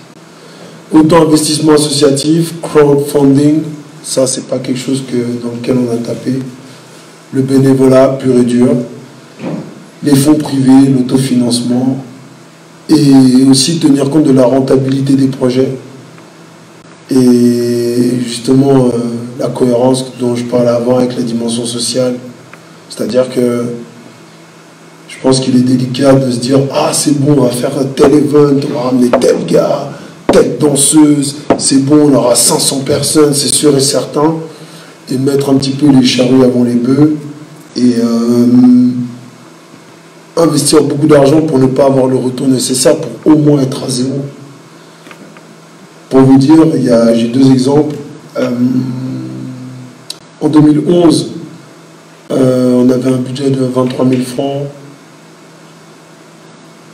Autant investissement associatif, crowdfunding, ça c'est pas quelque chose dans lequel on a tapé. Le bénévolat pur et dur, les fonds privés, l'autofinancement, et aussi tenir compte de la rentabilité des projets. Et justement, la cohérence dont je parlais avant avec la dimension sociale. C'est-à-dire que je pense qu'il est délicat de se dire « Ah, c'est bon, on va faire un tel event, on va ramener tel gars, telle danseuse, c'est bon, on aura 500 personnes, c'est sûr et certain. » Et mettre un petit peu les charrues avant les bœufs et investir beaucoup d'argent pour ne pas avoir le retour nécessaire pour au moins être à zéro. Pour vous dire, j'ai 2 exemples. En 2011, on avait un budget de 23 000 francs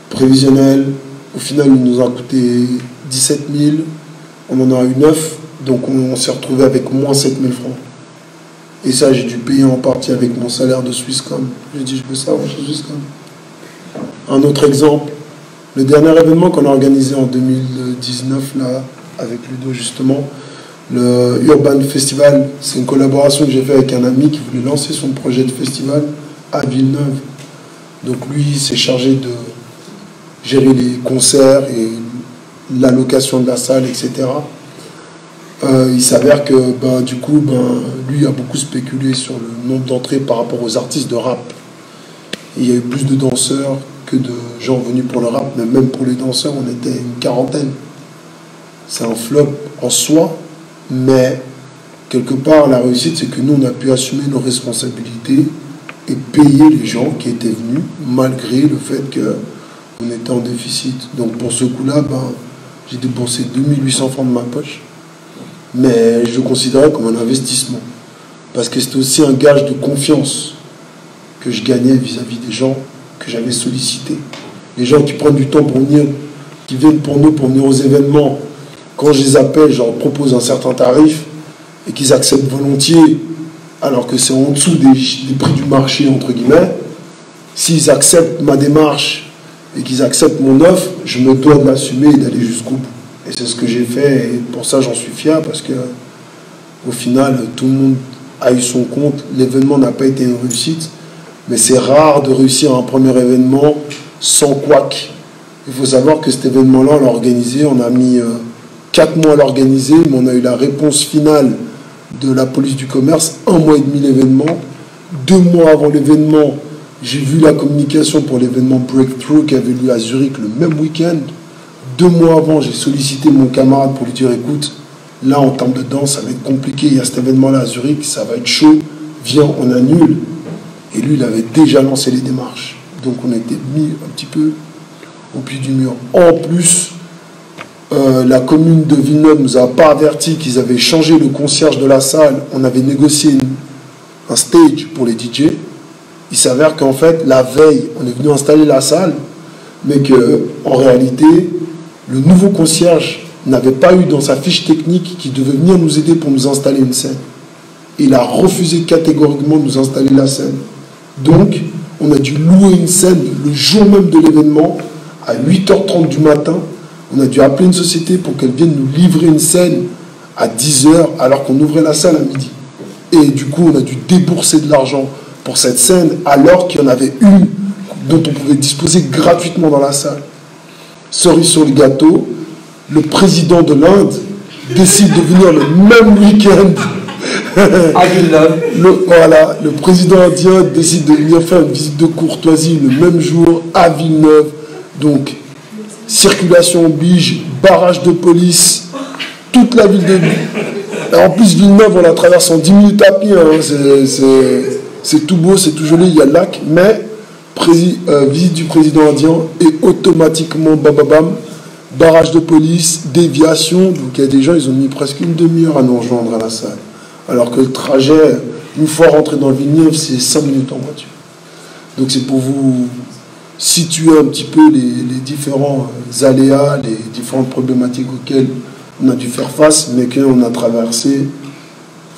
prévisionnel. Au final, il nous a coûté 17 000. On en a eu 9. Donc on s'est retrouvé avec moins 7 000 francs. Et ça, j'ai dû payer en partie avec mon salaire de Swisscom. J'ai dit, je veux ça chez Swisscom. Un autre exemple, le dernier événement qu'on a organisé en 2019, là, avec Ludo justement, le Urban Festival, c'est une collaboration que j'ai fait avec un ami qui voulait lancer son projet de festival à Villeneuve. Donc lui, il s'est chargé de gérer les concerts et l'allocation de la salle, etc. Il s'avère que du coup, lui a beaucoup spéculé sur le nombre d'entrées par rapport aux artistes de rap. Et il y a eu plus de danseurs que de gens venus pour le rap, mais même pour les danseurs, on était une quarantaine. C'est un flop en soi, mais quelque part, la réussite, c'est que nous, on a pu assumer nos responsabilités et payer les gens qui étaient venus, malgré le fait qu'on était en déficit. Donc pour ce coup-là, j'ai déboursé 2800 francs de ma poche, mais je le considérais comme un investissement, parce que c'était aussi un gage de confiance que je gagnais vis-à-vis des gens que j'avais sollicités. Les gens qui prennent du temps pour venir, qui viennent pour nous, pour venir aux événements, quand je les appelle, je leur propose un certain tarif et qu'ils acceptent volontiers, alors que c'est en dessous des prix du marché, entre guillemets. S'ils acceptent ma démarche et qu'ils acceptent mon offre, je me dois de l'assumer et d'aller jusqu'au bout. Et c'est ce que j'ai fait, et pour ça j'en suis fier, parce que au final, tout le monde a eu son compte. L'événement n'a pas été une réussite, mais c'est rare de réussir un premier événement sans couac. Il faut savoir que cet événement-là, on l'a organisé, on a mis 4 mois à l'organiser, mais on a eu la réponse finale de la police du commerce, 1 mois et demi l'événement. 2 mois avant l'événement, j'ai vu la communication pour l'événement Breakthrough qui avait lieu à Zurich le même week-end. 2 mois avant, j'ai sollicité mon camarade pour lui dire, écoute, là en termes de danse, ça va être compliqué, il y a cet événement-là à Zurich, ça va être chaud, viens, on annule. Et lui, il avait déjà lancé les démarches. Donc on a été mis un petit peu au pied du mur. En plus, la commune de Villeneuve ne nous a pas averti qu'ils avaient changé le concierge de la salle. On avait négocié un stage pour les DJ. Il s'avère qu'en fait, la veille, on est venu installer la salle, mais qu'en réalité, le nouveau concierge n'avait pas eu dans sa fiche technique qu'il devait venir nous aider pour nous installer une scène. Il a refusé catégoriquement de nous installer la scène. Donc, on a dû louer une scène le jour même de l'événement, à 8h30 du matin. On a dû appeler une société pour qu'elle vienne nous livrer une scène à 10h, alors qu'on ouvrait la salle à midi. Et du coup, on a dû débourser de l'argent pour cette scène, alors qu'il y en avait une dont on pouvait disposer gratuitement dans la salle. cerise sur le gâteau, le président de l'Inde décide de venir le même week-end. Voilà, le président indien décide de venir faire une visite de courtoisie le même jour à Villeneuve. Donc, circulation oblige, barrage de police, toute la ville de Villeneuve. En plus, Villeneuve, on la traverse en 10 minutes à pied. Hein. C'est tout beau, c'est tout joli, il y a le lac. Mais, visite du président indien et automatiquement, bam, bam, bam, barrage de police, déviation. Donc, il y a des gens, ils ont mis presque une demi-heure à nous rejoindre à la salle. Alors que le trajet, une fois rentré dans Villeneuve, c'est 5 minutes en voiture. Donc c'est pour vous situer un petit peu les différents aléas, les différentes problématiques auxquelles on a dû faire face, mais qu'on a traversé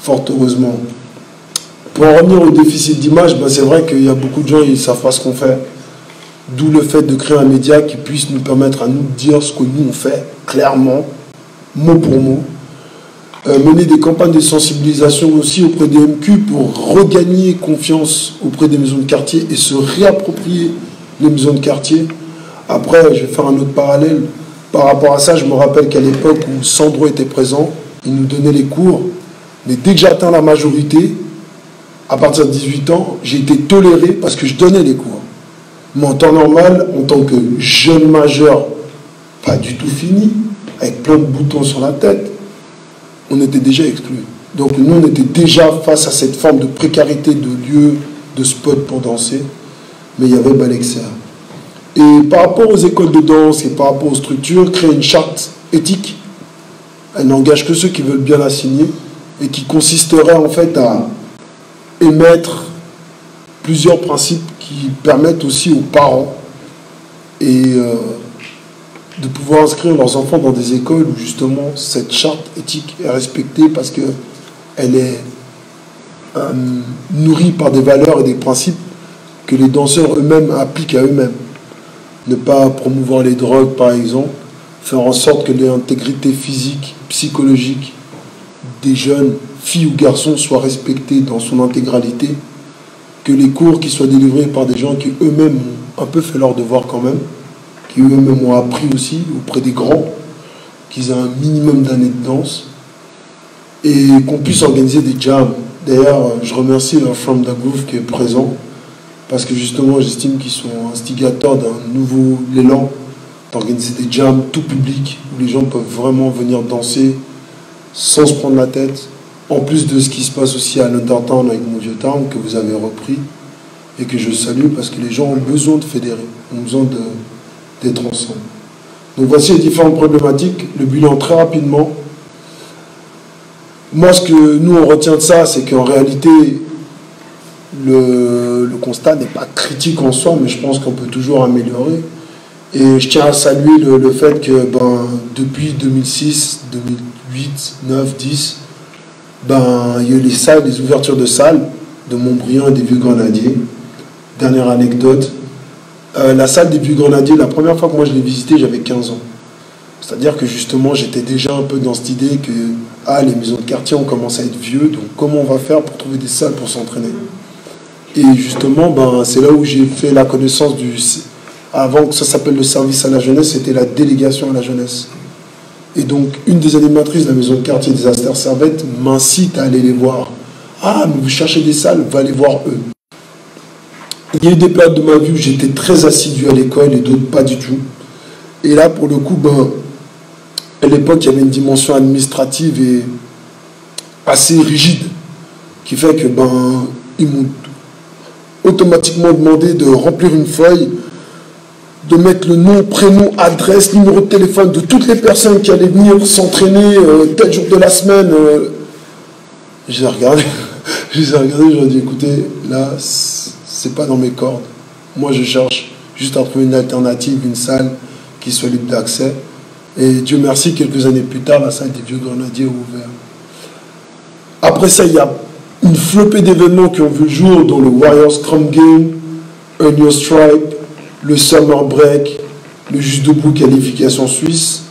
fort heureusement. Pour en revenir au déficit d'image, ben c'est vrai qu'il y a beaucoup de gens qui ne savent pas ce qu'on fait. D'où le fait de créer un média qui puisse nous permettre à nous de dire ce que nous on fait, clairement, mot pour mot. Mener des campagnes de sensibilisation aussi auprès des MQ pour regagner confiance auprès des maisons de quartier et se réapproprier les maisons de quartier. Après, je vais faire un autre parallèle. Par rapport à ça, je me rappelle qu'à l'époque où Sandro était présent, il nous donnait les cours. Mais dès que j'ai atteint la majorité, à partir de 18 ans, j'ai été toléré parce que je donnais les cours. Mais en temps normal, en tant que jeune majeur, pas du tout fini, avec plein de boutons sur la tête, on était déjà exclus. Donc nous, on était déjà face à cette forme de précarité de lieux, de spots pour danser, mais il y avait Balexer. Et par rapport aux écoles de danse et par rapport aux structures, créer une charte éthique, elle n'engage que ceux qui veulent bien la signer, et qui consisterait en fait à émettre plusieurs principes qui permettent aussi aux parents et de pouvoir inscrire leurs enfants dans des écoles où justement cette charte éthique est respectée parce qu'elle est nourrie par des valeurs et des principes que les danseurs eux-mêmes appliquent à eux-mêmes. Ne pas promouvoir les drogues par exemple, faire en sorte que l'intégrité physique, psychologique des jeunes filles ou garçons soit respectée dans son intégralité, que les cours qui soient délivrés par des gens qui eux-mêmes ont un peu fait leur devoir quand même, qui eux-mêmes ont appris aussi auprès des grands, qu'ils aient un minimum d'années de danse, et qu'on puisse organiser des jams. D'ailleurs, je remercie From the Groove qui est présent, parce que justement, j'estime qu'ils sont instigateurs d'un nouveau élan d'organiser des jams tout public, où les gens peuvent vraiment venir danser sans se prendre la tête, en plus de ce qui se passe aussi à l'Undertown avec Mon Vieux Town, que vous avez repris, et que je salue, parce que les gens ont besoin de fédérer, ont besoin d'être ensemble. Donc voici les différentes problématiques, le bilan très rapidement. Moi, ce que nous on retient de ça, c'est qu'en réalité, le constat n'est pas critique en soi, mais je pense qu'on peut toujours améliorer. Et je tiens à saluer le fait que depuis 2006, 2008, 9, 10, il y a eu les salles, les ouvertures de salles de Montbriand et des Vieux Grenadiers. Dernière anecdote. La salle des Vieux Grenadiers, la première fois que moi je l'ai visitée, j'avais 15 ans. C'est-à-dire que justement, j'étais déjà un peu dans cette idée que les maisons de quartier ont commencé à être vieux, donc comment on va faire pour trouver des salles pour s'entraîner? Et justement, c'est là où j'ai fait la connaissance du... Avant que ça s'appelle le service à la jeunesse, c'était la délégation à la jeunesse. Et donc, une des animatrices de la maison de quartier des Astères Servette m'incite à aller les voir. Ah, mais vous cherchez des salles, va aller voir eux. Il y a eu des périodes de ma vie où j'étais très assidu à l'école et d'autres pas du tout. Et là, pour le coup, à l'époque, il y avait une dimension administrative et assez rigide qui fait que ils m'ont automatiquement demandé de remplir une feuille, de mettre le nom, prénom, adresse, numéro de téléphone de toutes les personnes qui allaient venir s'entraîner tel jour de la semaine. Je les ai regardés, je leur ai dit, écoutez, là, c'est pas dans mes cordes. Moi, je cherche juste à trouver une alternative, une salle qui soit libre d'accès. Et Dieu merci, quelques années plus tard, la salle des Vieux Grenadiers est ouverte. Après ça, il y a une flopée d'événements qui ont vu le jour, dont le Warriors Scrum Game, Earn Your Stripe, le Summer Break, le Juste Debout qualification suisse,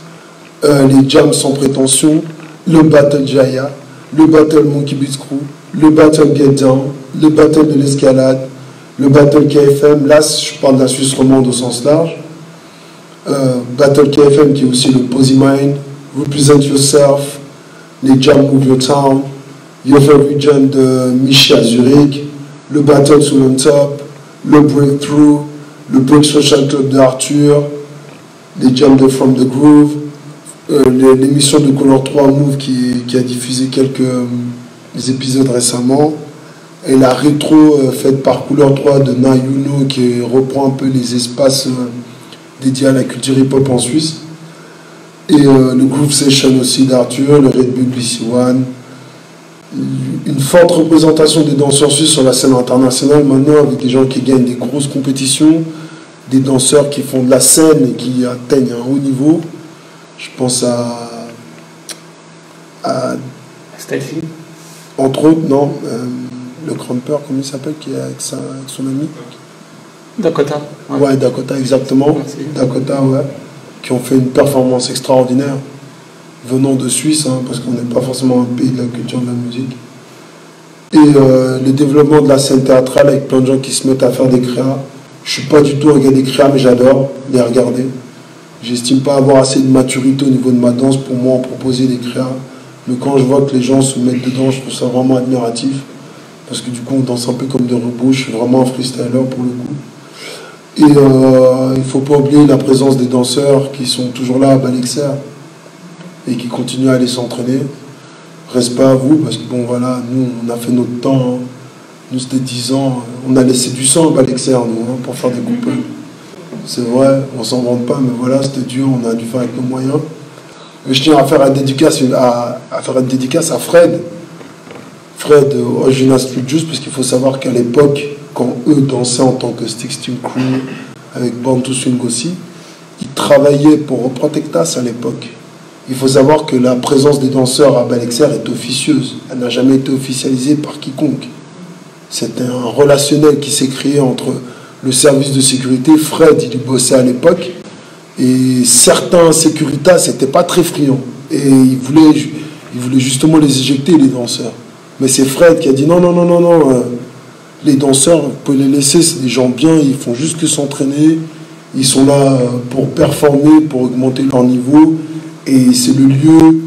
les Jams sans prétention, le Battle Jaya, le Battle Monkey Beats Crew, le Battle Get Down, le Battle de l'escalade, le Battle KFM. Là, je parle de la Suisse romande au sens large. Battle KFM qui est aussi le Posy Mind, Represent Yourself, les Jam Move Your Town, Youth Region de Michi à Zurich, le Battle sous le top, le Breakthrough, le Break Social Club de Arthur, les Jams de From the Groove, l'émission de Color 3 Move qui a diffusé quelques épisodes récemment, et la rétro faite par Couleur 3 de Na Yuno qui reprend un peu les espaces dédiés à la culture hip-hop en Suisse, et le Groove Session aussi d'Arthur, le Red Bull Glissy One. Une forte représentation des danseurs suisses sur la scène internationale maintenant, avec des gens qui gagnent des grosses compétitions, des danseurs qui font de la scène et qui atteignent un haut niveau. Je pense à
Stelfi.
Entre autres, non, le Cramper, comment il s'appelle, qui est avec son ami
Dakota.
Ouais, Dakota, exactement.
Merci.
Dakota, ouais. Qui ont fait une performance extraordinaire, venant de Suisse, hein, parce qu'on n'est pas forcément un pays de la culture de la musique. Et le développement de la scène théâtrale avec plein de gens qui se mettent à faire des créas. Je suis pas du tout un gars des créas, mais j'adore les regarder. J'estime pas avoir assez de maturité au niveau de ma danse pour moi en proposer des créas. Mais quand je vois que les gens se mettent dedans, je trouve ça vraiment admiratif. Parce que du coup, on danse un peu comme des robots. Je suis vraiment un freestyler pour le coup. Et il ne faut pas oublier la présence des danseurs qui sont toujours là à Balexer et qui continuent à aller s'entraîner. Reste pas à vous, parce que bon voilà, nous on a fait notre temps. Hein. Nous c'était 10 ans, on a laissé du sang à Balexer nous, hein, pour faire des couples. C'est vrai, on s'en vante pas, mais voilà, c'était dur, on a dû faire avec nos moyens. Et je tiens à faire une dédicace à Fred. Fred Original Street Juice, parce qu'il faut savoir qu'à l'époque, quand eux dansaient en tant que Sticks Team Crew, avec Born to Swing aussi, ils travaillaient pour Protectas à l'époque. Il faut savoir que la présence des danseurs à Balexer est officieuse. Elle n'a jamais été officialisée par quiconque. C'était un relationnel qui s'est créé entre le service de sécurité. Fred, il y bossait à l'époque. Et certains Securitas n'étaient pas très friands. Et ils voulaient justement les éjecter, les danseurs. Mais c'est Fred qui a dit non. Les danseurs, vous pouvez les laisser, c'est des gens bien, ils font juste que s'entraîner. Ils sont là pour performer, pour augmenter leur niveau. Et c'est le lieu,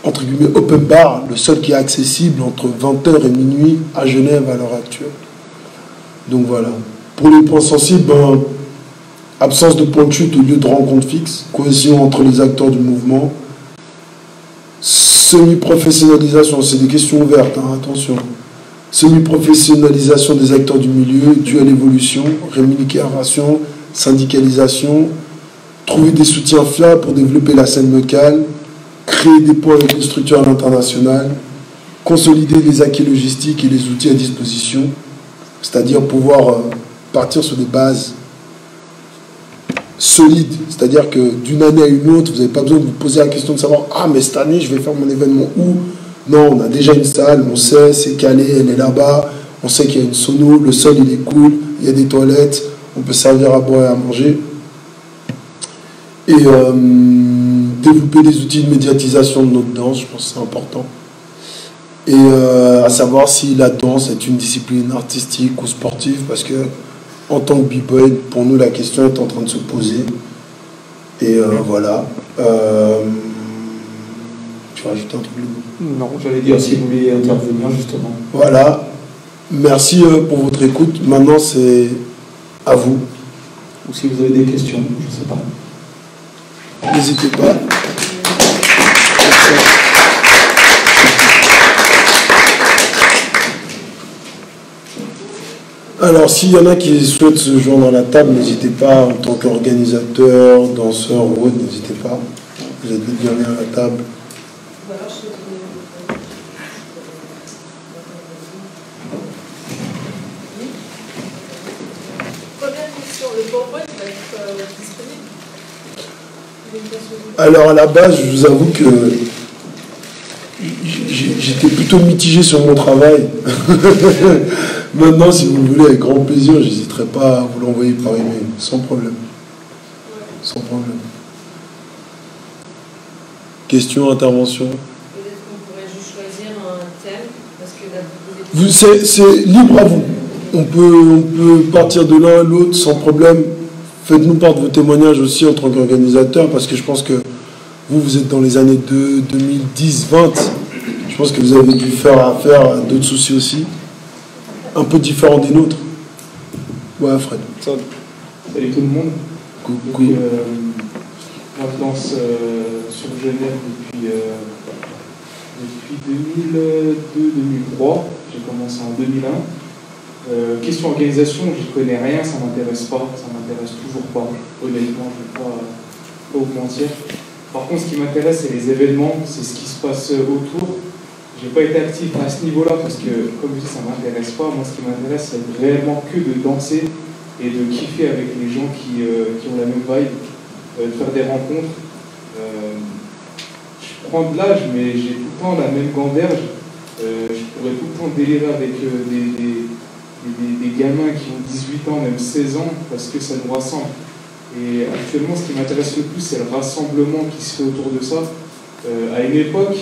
entre guillemets, open bar, le seul qui est accessible entre 20h et minuit à Genève à l'heure actuelle. Donc voilà. Pour les points sensibles, absence de point de chute au lieu de rencontre fixe, cohésion entre les acteurs du mouvement, semi-professionnalisation, c'est des questions ouvertes, hein, attention. Semi-professionnalisation des acteurs du milieu, due à l'évolution, rémunération, syndicalisation, trouver des soutiens fiables pour développer la scène locale, créer des ponts avec les structures à l'international, consolider les acquis logistiques et les outils à disposition, c'est-à-dire pouvoir partir sur des bases solides, c'est-à-dire que d'une année à une autre, vous n'avez pas besoin de vous poser la question de savoir « Ah, mais cette année, je vais faire mon événement où ?» Non, on a déjà une salle, on sait, c'est calé, elle est là-bas, on sait qu'il y a une sono, le sol, il est cool, il y a des toilettes, on peut servir à boire et à manger. Et développer des outils de médiatisation de notre danse, je pense que c'est important. Et à savoir si la danse est une discipline artistique ou sportive, parce que en tant que b-boy, pour nous, la question est en train de se poser. Et voilà. Tu vas rajouter un truc?
Non, j'allais dire si vous voulez intervenir justement.
Voilà. Merci pour votre écoute. Maintenant, c'est à vous.
Ou si vous avez des questions, je ne sais pas.
N'hésitez pas. Alors, s'il y en a qui souhaitent se joindre à la table, n'hésitez pas, en tant qu'organisateur, danseur ou autre, n'hésitez pas. Vous êtes les bienvenus à la table.
Première question, le PowerPoint va être disponible?
Alors, à la base, je vous avoue que j'étais plutôt mitigé sur mon travail. Maintenant, si vous voulez, avec grand plaisir, je n'hésiterai pas à vous l'envoyer par email, sans problème. Sans problème. Question, intervention?
Peut-être qu'on pourrait juste choisir un thème, parce que
c'est libre à vous. On peut partir de l'un à l'autre sans problème. faites-nous part de vos témoignages aussi en tant qu'organisateur, parce que je pense que vous êtes dans les années 2010-20. Je pense que vous avez dû faire affaire à d'autres soucis aussi, un peu différents des nôtres. Ouais, Fred.
Salut tout le monde.
Coucou.
Moi, je danse sur Genève depuis 2002-2003. J'ai commencé en 2001. Question organisation, j'y connais rien, ça m'intéresse pas, ça m'intéresse toujours pas. Honnêtement, je ne vais pas vous mentir. Par contre, ce qui m'intéresse, c'est les événements, c'est ce qui se passe autour. J'ai pas été actif à ce niveau-là parce que, comme je dis, ça m'intéresse pas. Moi, ce qui m'intéresse, c'est réellement que de danser et de kiffer avec les gens qui ont la même vibe, de faire des rencontres. Je prends de l'âge, mais j'ai tout le temps la même gamberge. Je pourrais tout le temps délirer avec des gamins qui ont 18 ans, même 16 ans, parce que ça nous rassemble. Et actuellement, ce qui m'intéresse le plus, c'est le rassemblement qui se fait autour de ça. À une époque,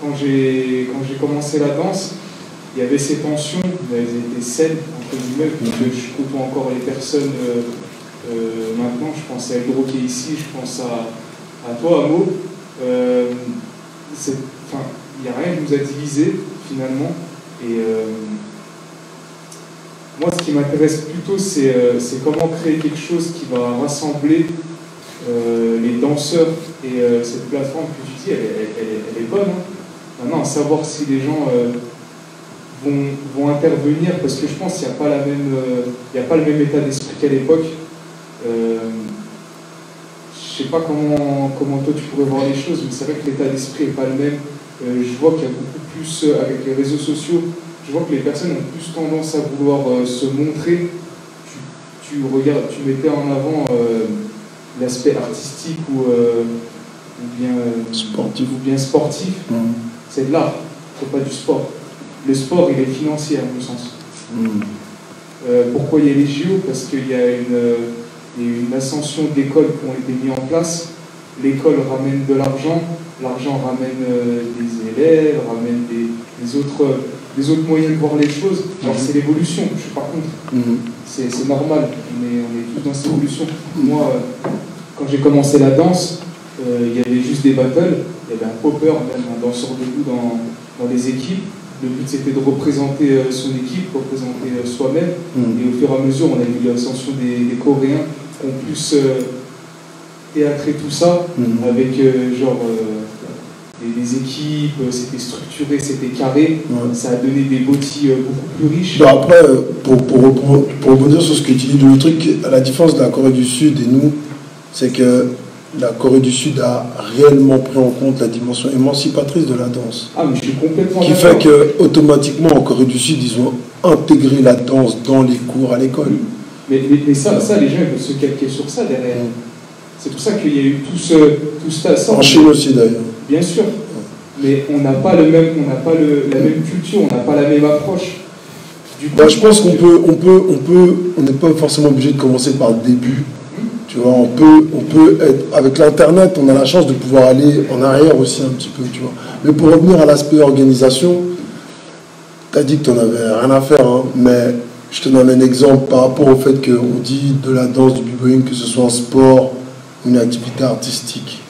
quand j'ai commencé la danse, il y avait ces tensions, mais elles étaient saines, entre guillemets. Je côtoie encore les personnes maintenant. Je pense à Eldro qui est ici, je pense à toi, Amo. Il n'y a rien qui nous a divisés, finalement. Et moi, ce qui m'intéresse plutôt, c'est comment créer quelque chose qui va rassembler les danseurs. Et cette plateforme que tu dis, elle est bonne. Hein. Maintenant, à savoir si les gens vont intervenir, parce que je pense qu'il n'y a pas le même état d'esprit qu'à l'époque. Je ne sais pas comment toi tu pourrais voir les choses, mais c'est vrai que l'état d'esprit n'est pas le même. Je vois qu'il y a beaucoup plus, avec les réseaux sociaux, je vois que les personnes ont plus tendance à vouloir se montrer. Tu mettais en avant l'aspect artistique ou bien sportif. C'est de l'art, c'est pas du sport. Le sport, il est financier à mon sens. Pourquoi il y a les JO? Parce qu'il y a une ascension d'écoles qui ont été mises en place. L'école ramène de l'argent, l'argent ramène des élèves, ramène des autres moyens de voir les choses. Alors c'est l'évolution, je suis pas contre. C'est normal, on est tous dans cette évolution. Moi, quand j'ai commencé la danse, il y avait juste des battles, il y avait un popper, même un danseur debout dans les équipes. Le but c'était de représenter son équipe, représenter soi-même. Et au fur et à mesure, on a vu l'ascension des Coréens qui ont plus théâtré tout ça avec des équipes, c'était structuré, c'était carré. Ça a donné des bâtis beaucoup plus riches.
Bah après, pour rebondir sur ce que tu dis, le truc, à la différence de la Corée du Sud et nous, c'est que la Corée du Sud a réellement pris en compte la dimension émancipatrice de la danse.
Ah, mais je suis complètement
qui fait que automatiquement en Corée du Sud, ils ont intégré la danse dans les cours à l'école.
Mais ça, les gens ils veulent se calquer sur ça derrière. C'est pour ça qu'il y a eu tout ça.
En Chine aussi d'ailleurs.
Bien sûr. Mais on n'a pas la même culture, on n'a pas la même approche. Du coup,
je pense qu'on n'est pas forcément obligé de commencer par le début. Tu vois, on peut être, avec l'internet, on a la chance de pouvoir aller en arrière aussi un petit peu, tu vois. Mais pour revenir à l'aspect organisation, tu as dit que tu n'en avais rien à faire, hein, mais je te donne un exemple par rapport au fait qu'on dit de la danse, du b-boying, que ce soit un sport, une activité artistique.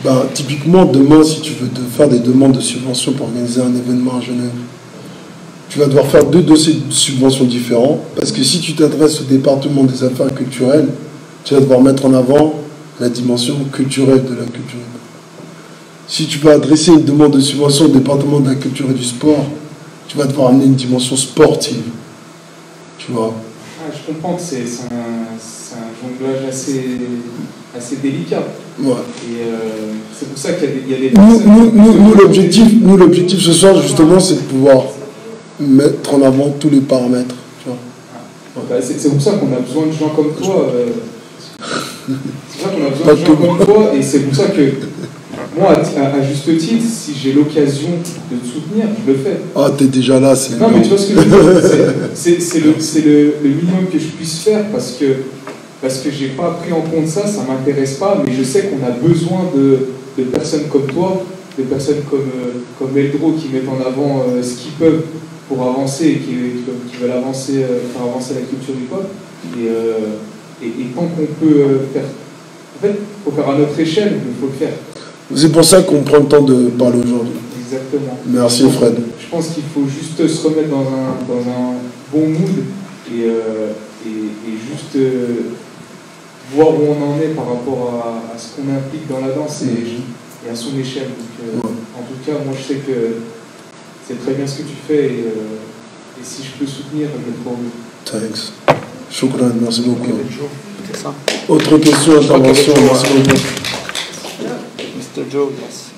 Ben, typiquement, demain, si tu veux te faire des demandes de subventions pour organiser un événement à Genève, tu vas devoir faire deux dossiers de subventions différents, parce que si tu t'adresses au département des affaires culturelles, tu vas devoir mettre en avant la dimension culturelle de la culture. Si tu veux adresser une demande de subvention au département de la culture et du sport, tu vas devoir amener une dimension sportive. Tu vois.
Je comprends que c'est un jonglage assez délicat.
Ouais.
Et c'est pour ça qu'il y a des personnes...
Nous, l'objectif ce soir, justement, c'est de pouvoir mettre en avant tous les paramètres. Tu vois.
C'est pour ça qu'on a besoin de gens comme toi. C'est pour ça qu'on a besoin de gens comme toi. Et c'est pour ça que, moi, à juste titre, si j'ai l'occasion de te soutenir, je le fais.
Ah, t'es déjà là, c'est...
Non, mais tu vois ce que je veux dire, c'est le minimum que je puisse faire parce que j'ai pas pris en compte ça, ça m'intéresse pas, mais je sais qu'on a besoin de personnes comme toi, de personnes comme Eldro qui mettent en avant ce qu'ils peuvent pour avancer et qui veulent faire avancer la culture hip-hop. Et tant qu'on peut faire... En fait, il faut faire à notre échelle, mais il faut le faire.
C'est pour ça qu'on prend le temps de parler aujourd'hui.
Exactement.
Merci Fred.
Je pense qu'il faut juste se remettre dans un bon mood et juste voir où on en est par rapport à ce qu'on implique dans la danse et à son échelle. Donc, en tout cas, moi je sais que c'est très bien ce que tu fais et si je peux soutenir, je le ferai.
Thanks. Shukran, merci beaucoup.
C'est ça.
Autre question, intervention, merci beaucoup.
Mr. Joe, yes.